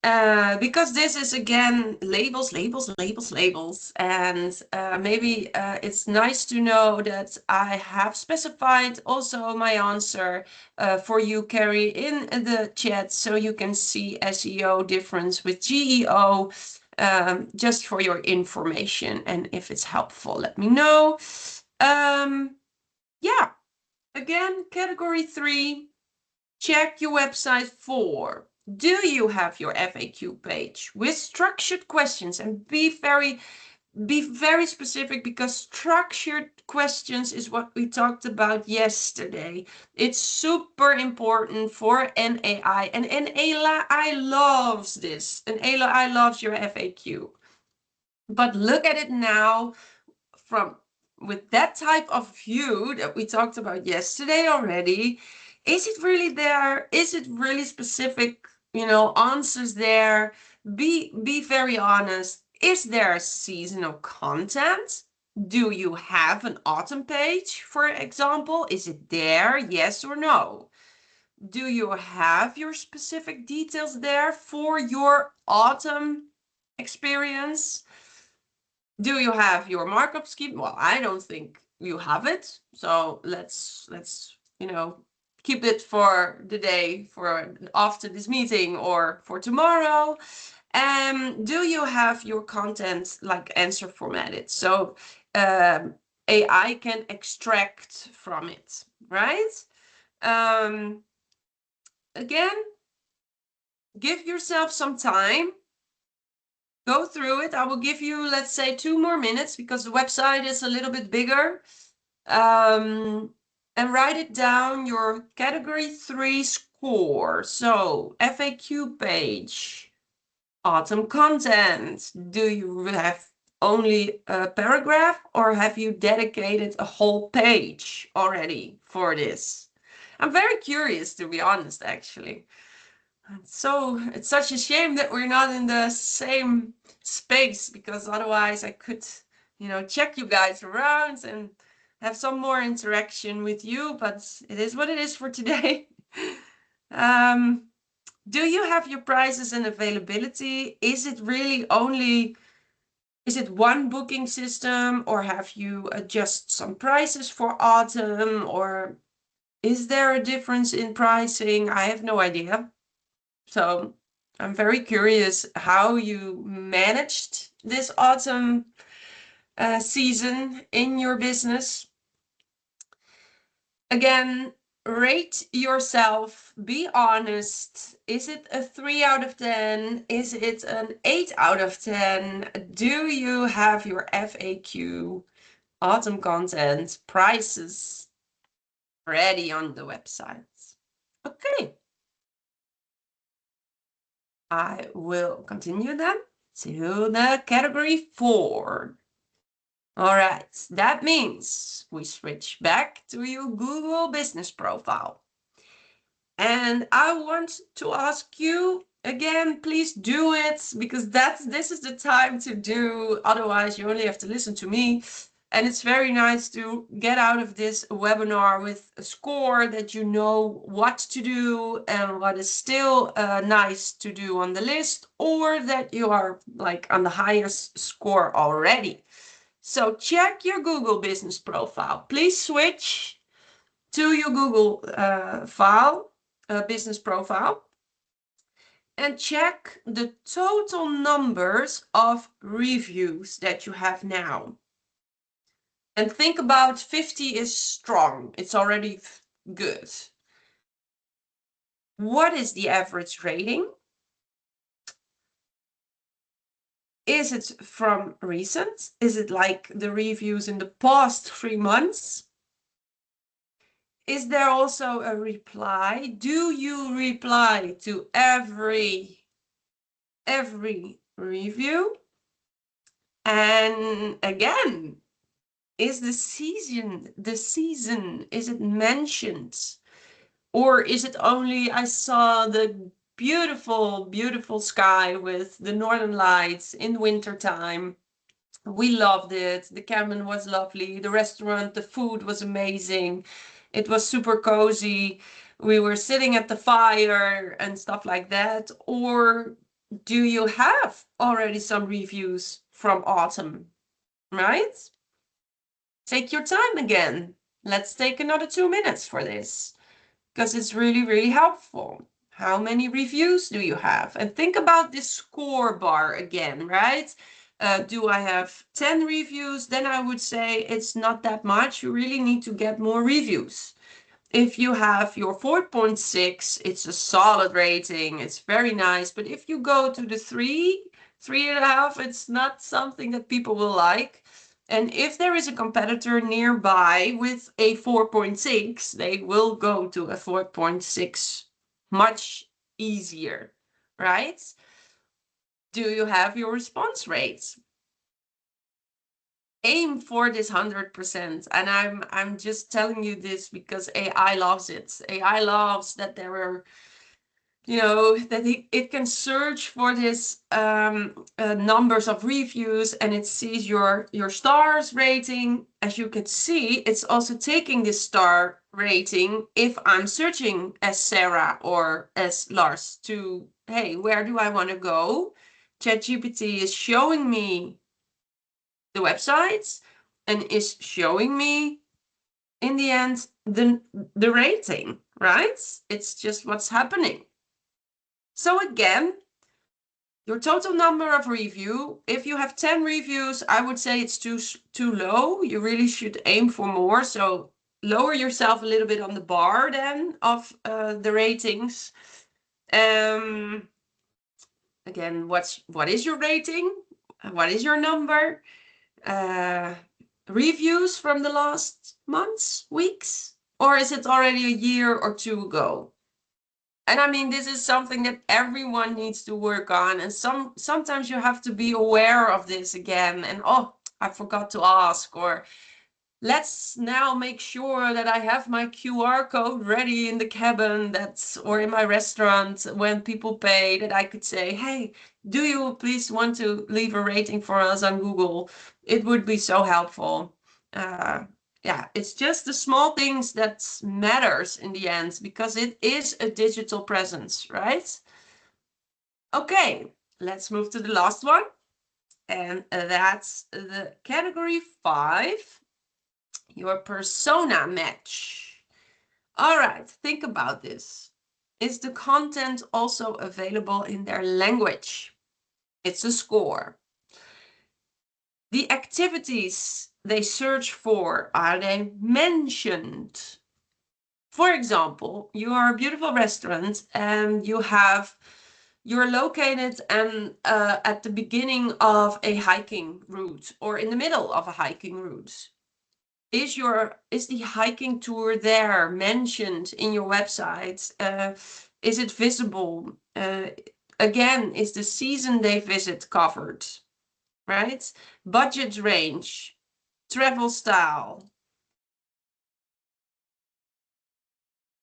Because this is again labels, and maybe it's nice to know that I have specified also my answer for you, Carrie, in the chat, so you can see SEO difference with GEO, just for your information. And if it's helpful, let me know. Yeah, again, category 3, check your website for, do you have your FAQ page with structured questions? And be very specific, because structured questions is what we talked about yesterday. It's super important for NAI, and NAI loves this, and NAI loves your FAQ. But look at it now from with that type of view that we talked about yesterday already. Is it really there? Is it really specific, answers there? Be very honest. Is there seasonal content? Do you have an autumn page, for example? Is it there? Yes or no? Do you have your specific details there for your autumn experience? Do you have your markup scheme? Well, I don't think you have it. So let's keep it for the day, for after this meeting or for tomorrow. Do you have your content like answer formatted? So AI can extract from it, right? Again, give yourself some time. Go through it. I will give you, let's say, 2 more minutes, because the website is a little bit bigger. And write it down, your category 3 score. So FAQ page, autumn content. Do you have only a paragraph, or have you dedicated a whole page already for this? I'm very curious, to be honest, actually. So it's such a shame that we're not in the same space, because otherwise I could, check you guys around and have some more interaction with you, but it is what it is for today. Do you have your prices and availability? Is it one booking system, or have you adjust some prices for autumn, or is there a difference in pricing? I have no idea. So I'm very curious how you managed this autumn season in your business. Again, rate yourself, be honest. Is it a 3 out of 10? Is it an 8 out of 10? Do you have your FAQ, autumn content, prices ready on the website? Okay. I will continue then to the category 4. All right, that means we switch back to your Google business profile. And I want to ask you again, please do it, because this is the time to do. Otherwise, you only have to listen to me. And it's very nice to get out of this webinar with a score that you know what to do and what is still nice to do on the list, or that you are like on the highest score already. So check your Google business profile. Please switch to your Google business profile, and check the total numbers of reviews that you have now. And think about 50 is strong. It's already good. What is the average rating? Is it from recent? Is it like the reviews in the past 3 months? Is there also a reply? Do you reply to every review? And again, is the season, is it mentioned? Or is it only, I saw the beautiful, beautiful sky with the northern lights in winter time. We loved it. The cabin was lovely. The restaurant, the food was amazing. It was super cozy. We were sitting at the fire and stuff like that. Or do you have already some reviews from autumn, right? Take your time again. Let's take another 2 minutes for this because it's really, really helpful. How many reviews do you have? And think about this score bar again, right? Do I have 10 reviews? Then I would say it's not that much. You really need to get more reviews. If you have your 4.6, it's a solid rating. It's very nice. But if you go to the 3.5, it's not something that people will like. And if there is a competitor nearby with a 4.6, they will go to a 4.6 much easier, right? Do you have your response rates? Aim for this 100%. And I'm just telling you this because AI loves it. AI loves that there are, that it can search for this numbers of reviews, and it sees your stars rating. As you can see, it's also taking this star rating if I'm searching as Sarah or as Lars to, hey, where do I want to go? ChatGPT is showing me the websites and is showing me in the end the rating, right? It's just what's happening. So again, your total number of review, if you have 10 reviews, I would say it's too low. You really should aim for more. So lower yourself a little bit on the bar then of the ratings. Again, what is your rating? What is your number? Reviews from the last months, weeks? Or is it already a year or two ago? And I mean, this is something that everyone needs to work on. And sometimes you have to be aware of this again. And oh, I forgot to ask. Or let's now make sure that I have my QR code ready in the cabin or in my restaurant when people pay, that I could say, hey, do you please want to leave a rating for us on Google? It would be so helpful. Yeah, it's just the small things that matters in the end, because it is a digital presence, right? Okay, let's move to the last one. And that's the category 5, your persona match. All right, think about this. Is the content also available in their language? It's a score. The activities they search for, are they mentioned? For example, you are a beautiful restaurant and you're located at the beginning of a hiking route or in the middle of a hiking route. Is the hiking tour there mentioned in your website? Is it visible? Again, is the season they visit covered? Right? Budget range, travel style.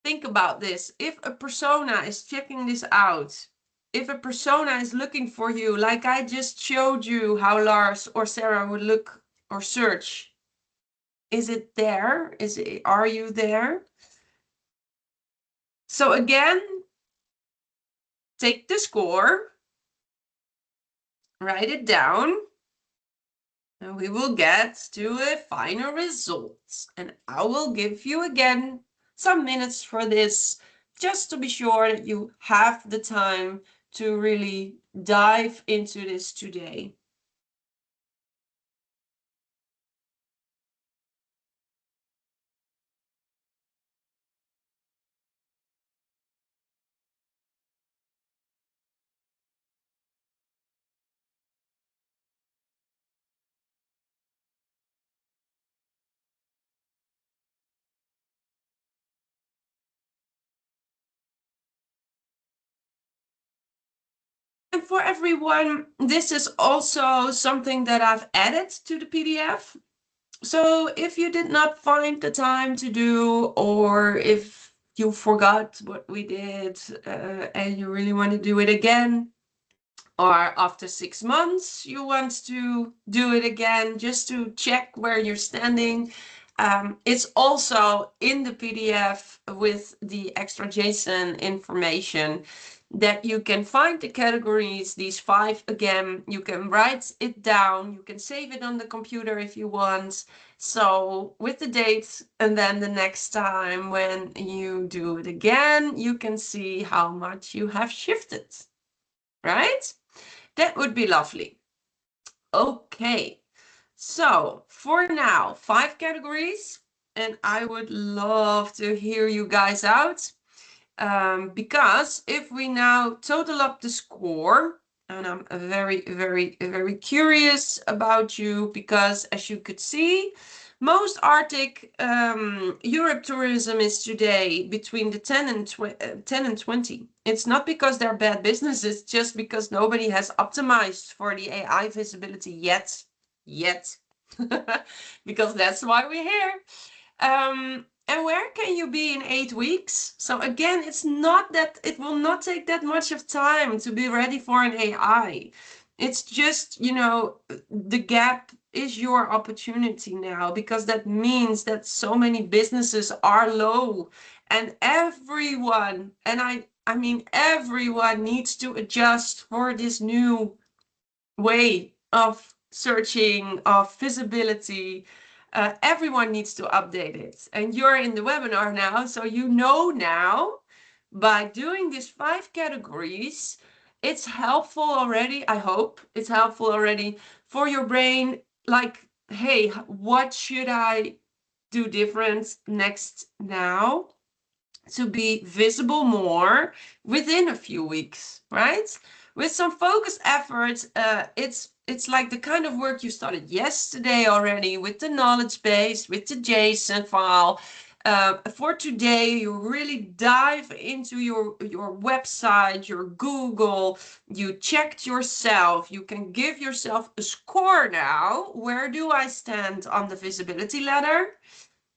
Think about this. If a persona is checking this out, if a persona is looking for you, like I just showed you how Lars or Sarah would look or search, is it there? Are you there? So again, take the score, write it down, and we will get to a final result. And I will give you again some minutes for this, just to be sure that you have the time to really dive into this today. for everyone, this is also something that I've added to the PDF. So if you did not find the time to do, or if you forgot what we did and you really want to do it again, or after 6 months you want to do it again just to check where you're standing, it's also in the PDF with the extra JSON information that you can find the categories, these 5 again. You can write it down, you can save it on the computer if you want, so with the dates, and then the next time when you do it again, you can see how much you have shifted, right? That would be lovely. Okay, so for now, 5 categories, and I would love to hear you guys out, because if we now total up the score, and I'm very, very, very curious about you, because as you could see, most Arctic Europe tourism is today between the 10 and 20. It's not because they're bad businesses, just because nobody has optimized for the AI visibility yet. Because that's why we're here. And where can you be in 8 weeks? So again, it's not that it will not take that much of time to be ready for an AI. It's just, you know, the gap is your opportunity now, because that means that so many businesses are low, and everyone, and I mean everyone needs to adjust for this new way of searching, of visibility. Everyone needs to update it. And you're in the webinar now, so you know now, by doing these 5 categories, it's helpful already. I hope it's helpful already for your brain. Like, hey, what should I do different next now to be visible more within a few weeks, right? With some focused efforts, it's like the kind of work you started yesterday already with the knowledge base, with the JSON file. For today, you really dive into your website, your Google, you checked yourself, you can give yourself a score now. Where do I stand on the visibility ladder?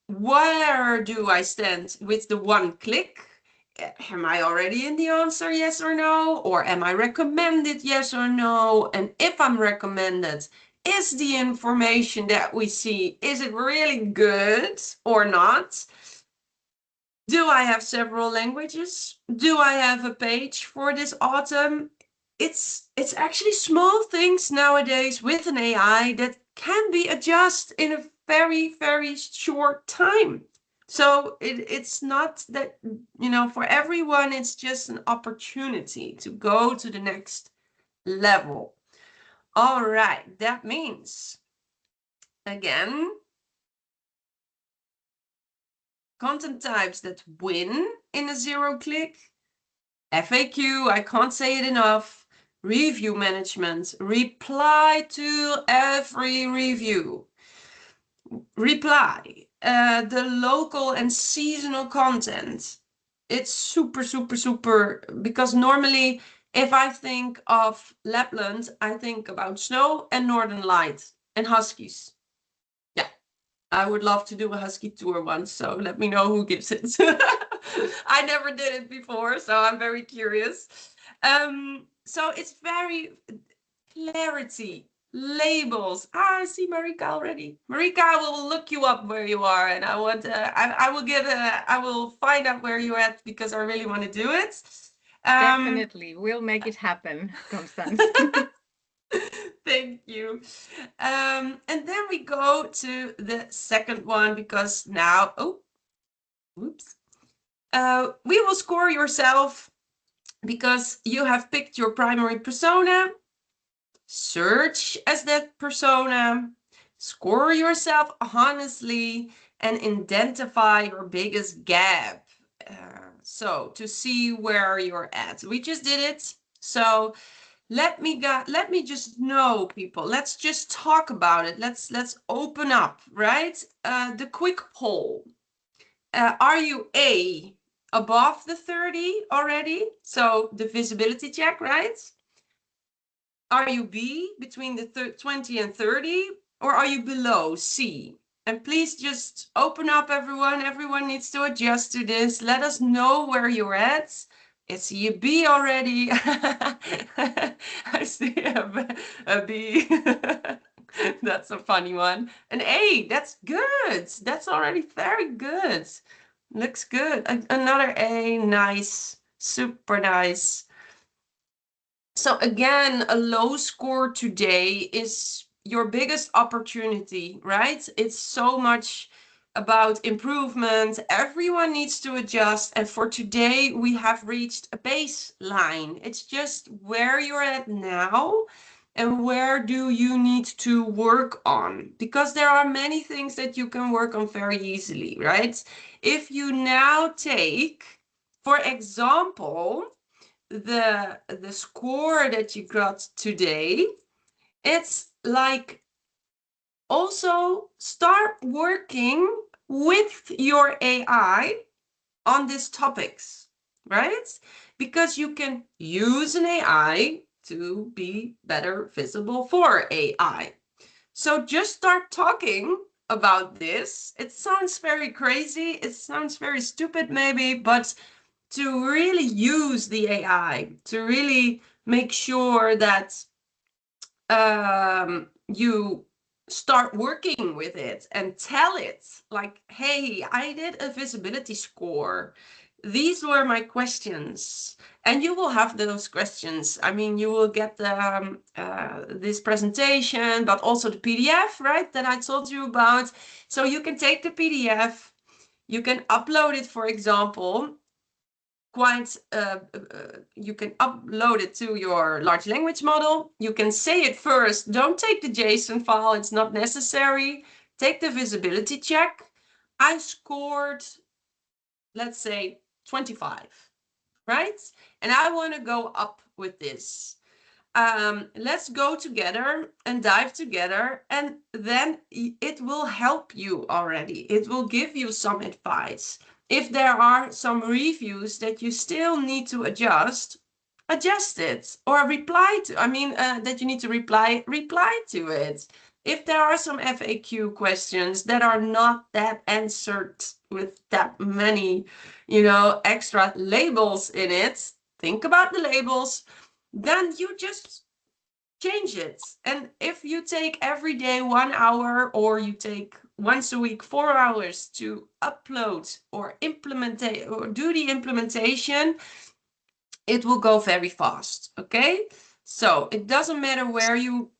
Where do I stand with the 1 click? Am I already in the answer, yes or no? Or am I recommended, yes or no? And if I'm recommended, is the information that we see, is it really good or not? Do I have several languages? Do I have a page for this autumn? It's actually small things nowadays with an AI that can be adjusted in a very, very short time. So it's not that, you know, for everyone, it's just an opportunity to go to the next level. All right, that means, again, content types that win in a 0-click. FAQ, I can't say it enough. Review management, reply to every review. Reply, the local and seasonal content. It's super, super, super, because normally if I think of Lapland, I think about snow and northern light and huskies. Yeah, I would love to do a husky tour once, so let me know who gives it. I never did it before, so I'm very curious. So it's very clarity, labels. I see Marika already. Marika, I will look you up where you are, and I want I will find out where you're at, because I really want to do it.
Definitely, we'll make it happen, Constance.
Thank you. And then we go to the second one, because now, whoops. We will score yourself because you have picked your primary persona. Search as that persona, score yourself honestly, and identify your biggest gap. So to see where you're at, we just did it. So let me just know, people. Let's just talk about it. Let's open up, right? The quick poll. Are you above the 30 already? So the visibility check, right? Are you B, between the 20 and 30, or are you below C? And please just open up, everyone. Everyone needs to adjust to this. Let us know where you're at. I see a B already. I see a B. That's a funny one. An A, that's good. That's already very good. Looks good. Another A, nice, super nice. So again, a low score today is your biggest opportunity, right? It's so much about improvement. Everyone needs to adjust. And for today, we have reached a baseline. It's just where you're at now and where do you need to work on? Because there are many things that you can work on very easily, right? If you now take, for example, the score that you got today, it's like also start working with your AI on these topics, right? Because you can use an AI to be better visible for AI. So just start talking about this. It sounds very crazy. It sounds very stupid maybe, but to really use the AI, to really make sure that you start working with it and tell it like, hey, I did a visibility score. These were my questions. And you will have those questions. I mean, you will get this presentation, but also the PDF, right, that I told you about. So you can take the PDF, you can upload it, for example, you can upload it to your large language model. You can say it first. Don't take the JSON file. It's not necessary. Take the visibility check. I scored, let's say, 25, right? And I want to go up with this. Let's go together and dive together, and then it will help you already. It will give you some advice. If there are some reviews that you still need to adjust it, or reply to, that you need to reply to it. If there are some FAQ questions that are not that answered with that many, extra labels in it, think about the labels, then you just change it. And if you take every day 1 hour, or you take once a week 4 hours to upload or implement or do the implementation, it will go very fast. Okay, so it doesn't matter where you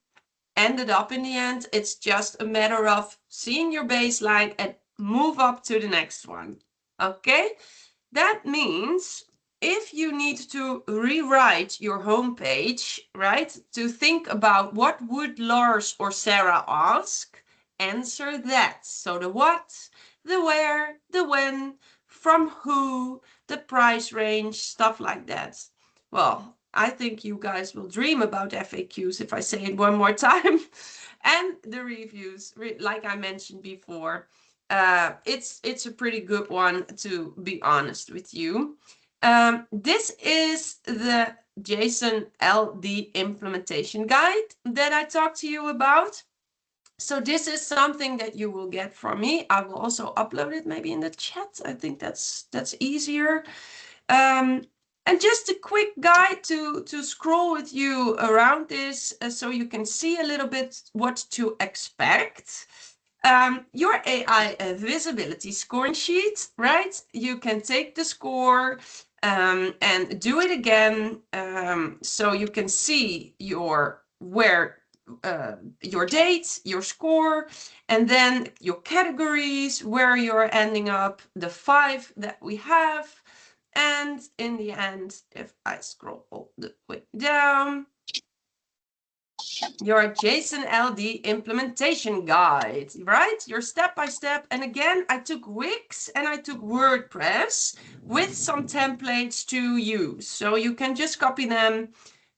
ended up in the end. It's just a matter of seeing your baseline and move up to the next one. Okay, that means if you need to rewrite your homepage, right, to think about what would Lars or Sarah ask, answer that. So the what, the where, the when, from who, the price range, stuff like that. Well, I think you guys will dream about FAQs if I say it one more time. And the reviews, like I mentioned before, it's a pretty good one, to be honest with you. This is the JSON LD implementation guide that I talked to you about. So this is something that you will get from me. I will also upload it maybe in the chat. I think that's easier. And just a quick guide to scroll with you around this, so you can see a little bit what to expect. Your AI visibility scoring sheet, right? You can take the score and do it again, so you can see your date, your score, and then your categories, where you're ending up, the 5 that we have. And in the end, if I scroll all the way down, your JSON LD implementation guide, right? Your step-by-step. And again, I took Wix and I took WordPress with some templates to use. So you can just copy them.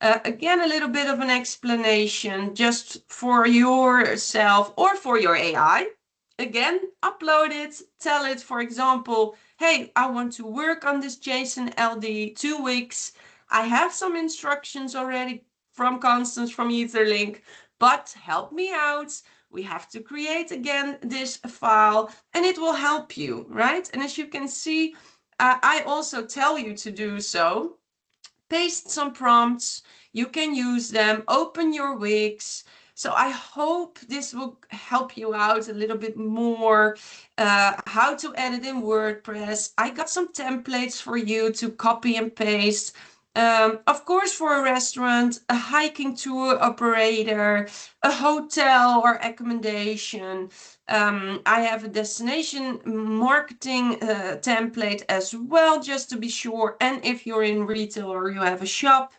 Again, a little bit of an explanation just for yourself or for your AI. Again, upload it, tell it, for example, hey, I want to work on this JSON LD 2 weeks. I have some instructions already from Constance from Etherlink, but help me out. We have to create again this file and it will help you, right? And as you can see, I also tell you to do so. Paste some prompts, you can use them, open your wigs. So I hope this will help you out a little bit more, how to edit in WordPress. I got some templates for you to copy and paste. Of course, for a restaurant, a hiking tour operator, a hotel or accommodation. I have a destination marketing template as well, just to be sure. And if you're in retail or you have a shop,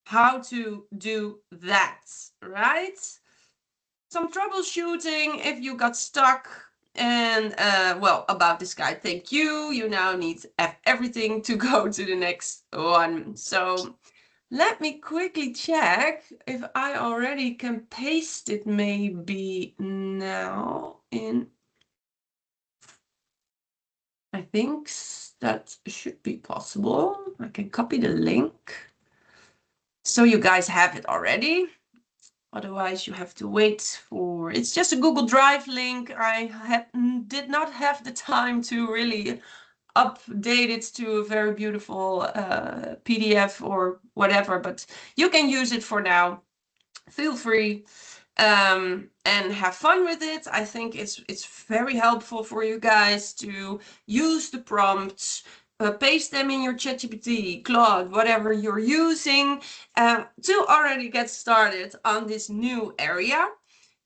how to do that, right? Some troubleshooting if you got stuck. And well, about this guide, thank you. You now need everything to go to the next one. So let me quickly check if I already can paste it maybe now in. I think that should be possible. I can copy the link. So you guys have it already. Otherwise you have to wait for, it's just a Google Drive link. I did not have the time to really update it to a very beautiful PDF or whatever, but you can use it for now. Feel free and have fun with it. I think it's very helpful for you guys to use the prompts, paste them in your ChatGPT, Claude, whatever you're using, to already get started on this new area.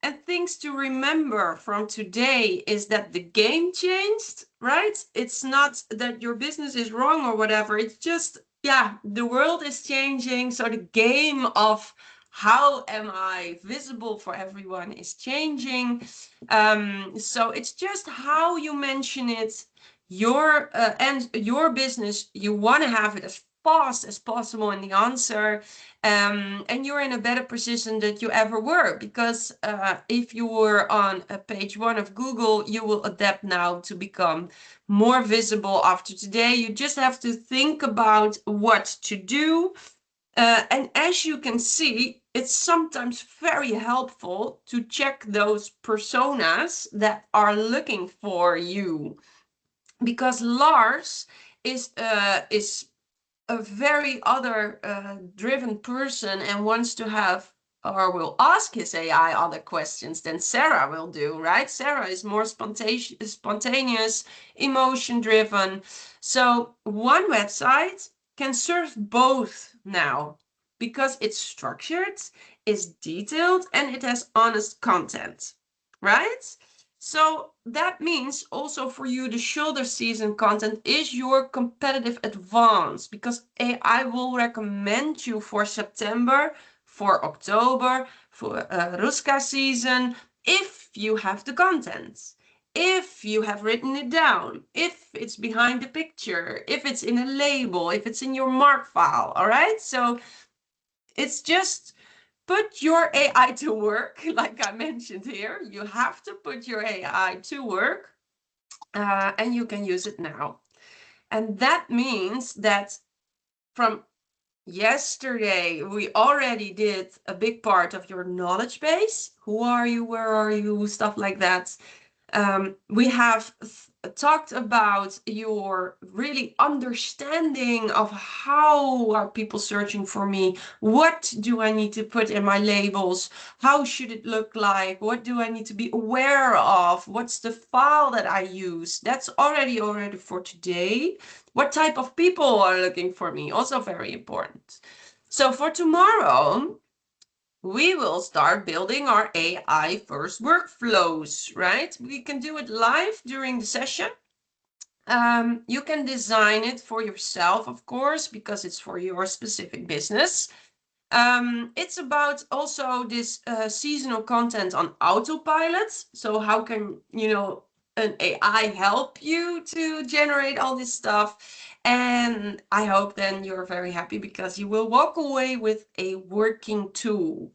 And things to remember from today is that the game changed, right? It's not that your business is wrong or whatever. It's just, yeah, the world is changing. So the game of how am I visible for everyone is changing. So it's just how you mention it, and your business, you want to have it as fast as possible in the answer, and you're in a better position than you ever were, because if you were on page 1 of Google, you will adapt now to become more visible after today. You just have to think about what to do. And as you can see, it's sometimes very helpful to check those personas that are looking for you, because Lars is a very other driven person and wants to have, or will ask his AI other questions than Sarah will do, right? Sarah is more spontaneous, emotion driven. So one website can serve both now, because it's structured, is detailed, and it has honest content, right? So that means also for you, the shoulder season content is your competitive advance, because AI will recommend you for September, for October, for Ruska season, if you have the content, if you have written it down, if it's behind the picture, if it's in a label, if it's in your mark file, all right? So it's just put your AI to work, like I mentioned here. You have to put your AI to work, and you can use it now. And that means that from yesterday, we already did a big part of your knowledge base. Who are you? Where are you? Stuff like that. We have talked about your really understanding of how are people searching for me, what do I need to put in my labels, how should it look like, what do I need to be aware of, what's the file that I use. That's already for today. What type of people are looking for me, also very important. So for tomorrow, we will start building our AI first workflows, right? We can do it live during the session. You can design it for yourself, of course, because it's for your specific business. It's about also this seasonal content on autopilot. So how can, an AI help you to generate all this stuff? And I hope then you're very happy, because you will walk away with a working tool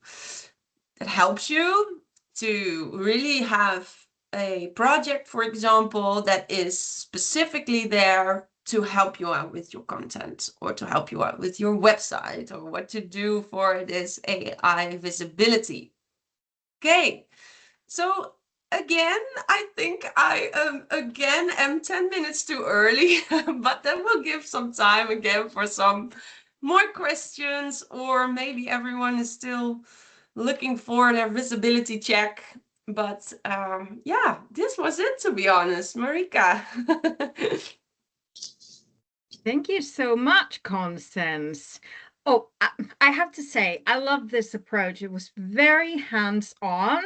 that helps you to really have a project, for example, that is specifically there to help you out with your content or to help you out with your website or what to do for this AI visibility. Okay, so again, I think I again am 10 minutes too early, but then we'll give some time again for some more questions, or maybe everyone is still looking for their visibility check. But yeah, this was it, to be honest, Marika.
Thank you so much, Constance. Oh, I have to say, I love this approach. It was very hands-on.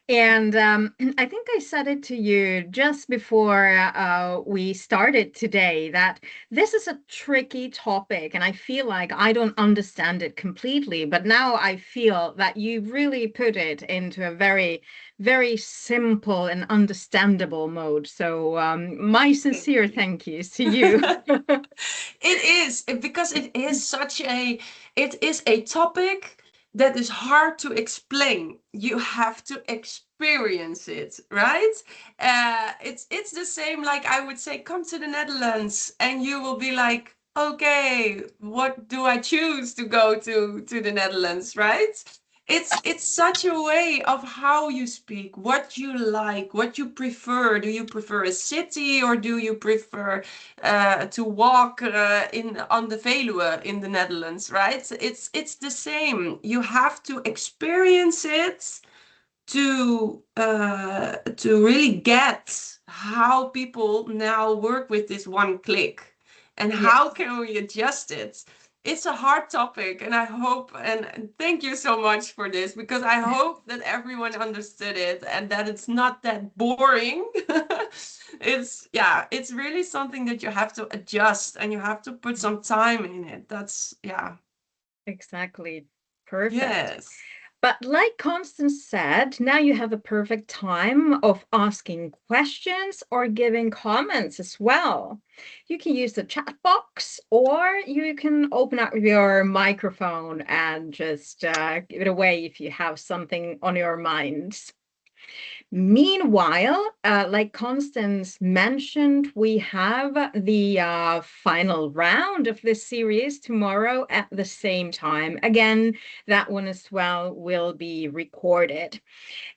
And I think I said it to you just before we started today that this is a tricky topic, and I feel like I don't understand it completely. But now I feel that you really put it into a very, very simple and understandable mode. So my sincere thank yous to you.
It is, because it is a topic that is hard to explain. You have to experience it, right? It's the same, like I would say, come to the Netherlands and you will be like, okay, what do I choose to go to the Netherlands, right? It's such a way of how you speak, what you like, what you prefer. Do you prefer a city, or do you prefer to walk on the Veluwe in the Netherlands, right? It's the same. You have to experience it to really get how people now work with this one click, and how can we adjust it. It's a hard topic, and I hope, and thank you so much for this, because I hope that everyone understood it and that it's not that boring. It's really something that you have to adjust and you have to put some time in it. That's, yeah.
Exactly. Perfect.
Yes.
But like Constance said, now you have a perfect time of asking questions or giving comments as well. You can use the chat box, or you can open up your microphone and just give it away if you have something on your minds. Meanwhile, like Constance mentioned, we have the final round of this series tomorrow at the same time. Again, that one as well will be recorded.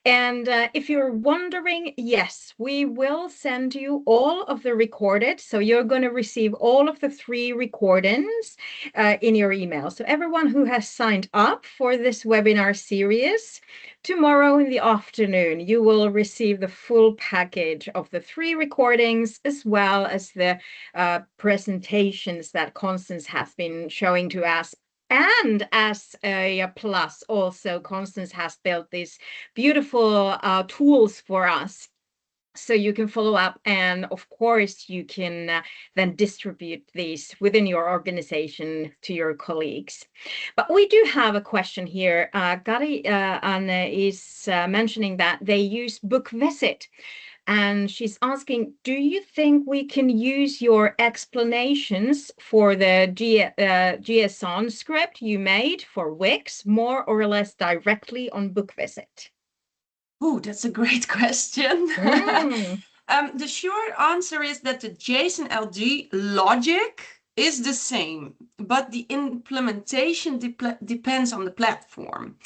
And if you're wondering, yes, we will send you all of the recorded. So you're going to receive all of the 3 recordings in your email. So everyone who has signed up for this webinar series, tomorrow in the afternoon, you will receive the full package of the 3 recordings, as well as the presentations that Constance has been showing to us. And as a plus, also, Constance has built these beautiful tools for us, so you can follow up, and of course you can then distribute these within your organization to your colleagues. But we do have a question here. Gary is mentioning that they use BookVisit, and she's asking, do you think we can use your explanations for the JSON script you made for Wix more or less directly on BookVisit?
Oh, that's a great question. The short answer is that the JSON LD logic is the same, but the implementation depends on the platform.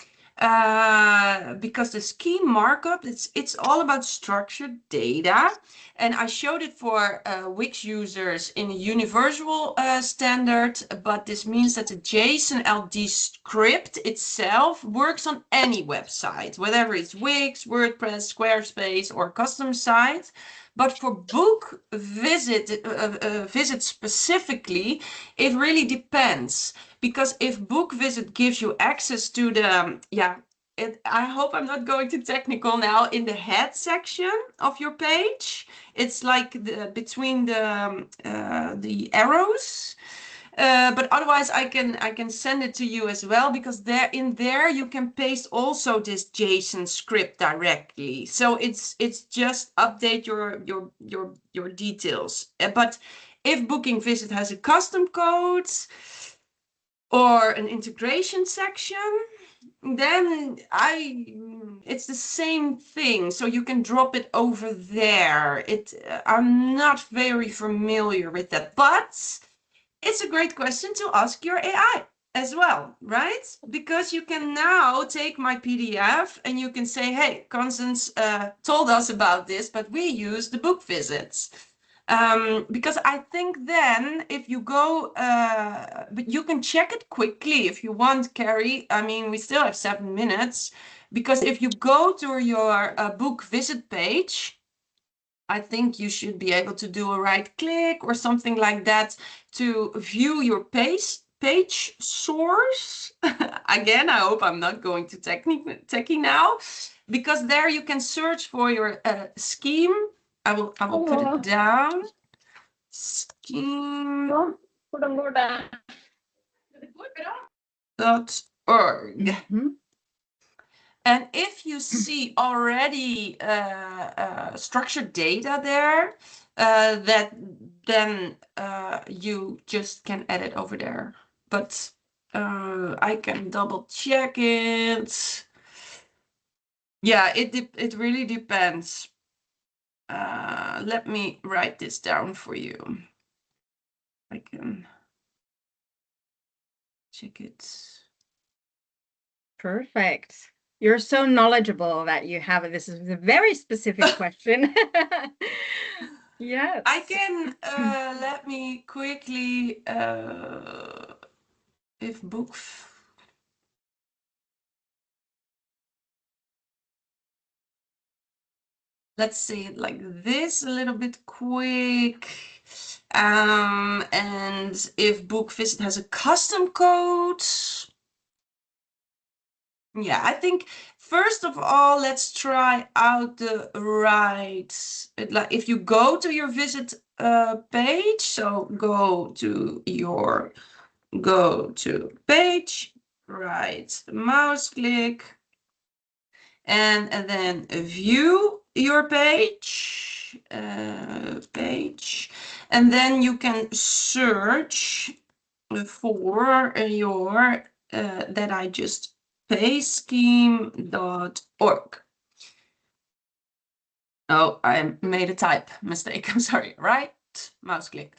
Because the scheme markup, it's all about structured data, and I showed it for Wix users in a universal standard, but this means that the JSON LD script itself works on any website, whether it's Wix, WordPress, Squarespace, or custom site. But for BookVisit specifically, it really depends. Because if BookVisit gives you access to the, I hope I'm not going too technical now, in the head section of your page, it's like between the arrows. But otherwise, I can send it to you as well, because there you can paste also this JSON script directly. So it's just update your details. But if BookingVisit has a custom code or an integration section, then it's the same thing. So you can drop it over there. I'm not very familiar with that, but it's a great question to ask your AI as well, right? Because you can now take my PDF and you can say, hey, Constance told us about this, but we use the book visits. Because I think then if you go, but you can check it quickly if you want, Carrie. I mean, we still have 7 minutes, because if you go to your book visit page, I think you should be able to do a right click or something like that to view your page source. Again, I hope I'm not going to techie now, because there you can search for your scheme. I will put it down. Scheme.org. And if you see already structured data there, then you just can edit over there. But I can double check it. Yeah, it really depends. Let me write this down for you. I can check it.
Perfect. You're so knowledgeable that you have it. This is a very specific question. Yes.
I can, let me quickly, if book, let's say it like this, a little bit quick. And if book visit has a custom code, yeah, I think first of all, let's try out the right, like if you go to your visit page, so go to page, right mouse click, and then view your page, and then you can search for your that I just scheme.org. Oh, I made a type mistake. I'm sorry. Right mouse click.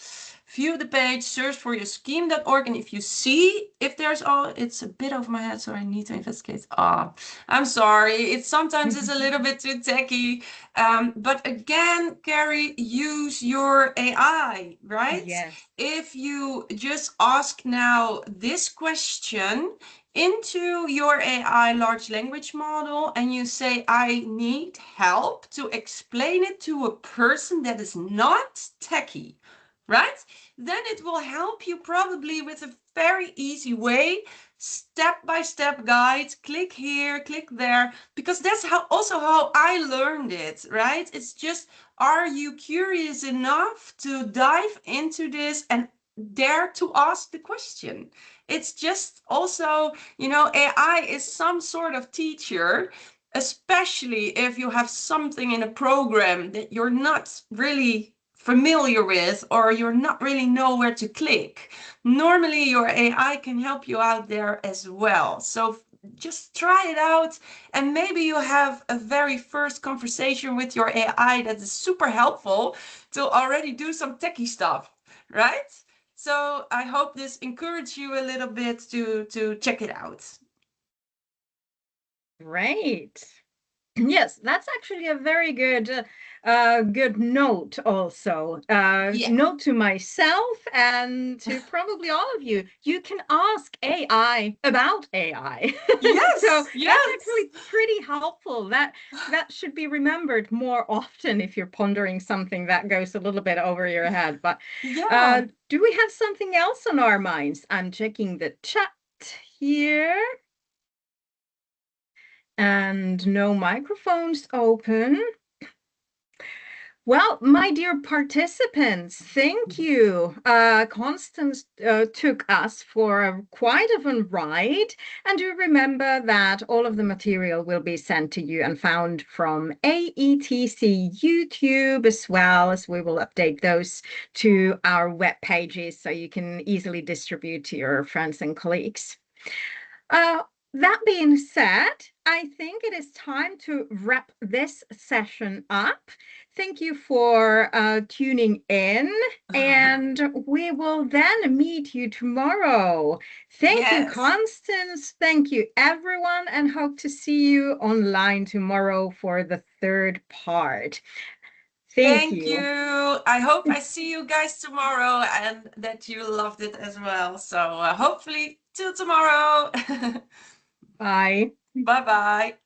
View the page, search for your scheme.org, and if you see if there's it's a bit over my head, so I need to investigate. I'm sorry. It sometimes is a little bit too techy. But again, Carrie, use your AI, right?
Yes.
If you just ask now this question into your AI large language model and you say, I need help to explain it to a person that is not techie, right? Then it will help you probably with a very easy way, step-by-step guide, click here, click there, because that's how I learned it, right? It's just, are you curious enough to dive into this and dare to ask the question? It's just also, AI is some sort of teacher, especially if you have something in a program that you're not really familiar with, or you're not really know where to click. Normally your AI can help you out there as well. So just try it out, and maybe you have a very first conversation with your AI that is super helpful to already do some techie stuff, right? So I hope this encouraged you a little bit to check it out.
Great. Yes, that's actually a very good good note also. Note to myself and to probably all of you. You can ask AI about AI.
Yes,
So
yes.
that's actually pretty helpful. That should be remembered more often if you're pondering something that goes a little bit over your head. But
Yeah.
do we have something else on our minds? I'm checking the chat here. And no microphones open. Well, my dear participants, thank you. Constance took us for quite of a ride. And do remember that all of the material will be sent to you and found from AETC YouTube, as well as we will update those to our web pages so you can easily distribute to your friends and colleagues. that being said, I think it is time to wrap this session up. Thank you for tuning in, and we will then meet you tomorrow. Thank you,
Yes.
Constance. Thank you, everyone, and hope to see you online tomorrow for the third part. Thank
Thank
you.
you. I hope I see you guys tomorrow and that you loved it as well. So hopefully till tomorrow.
Bye.
Bye bye.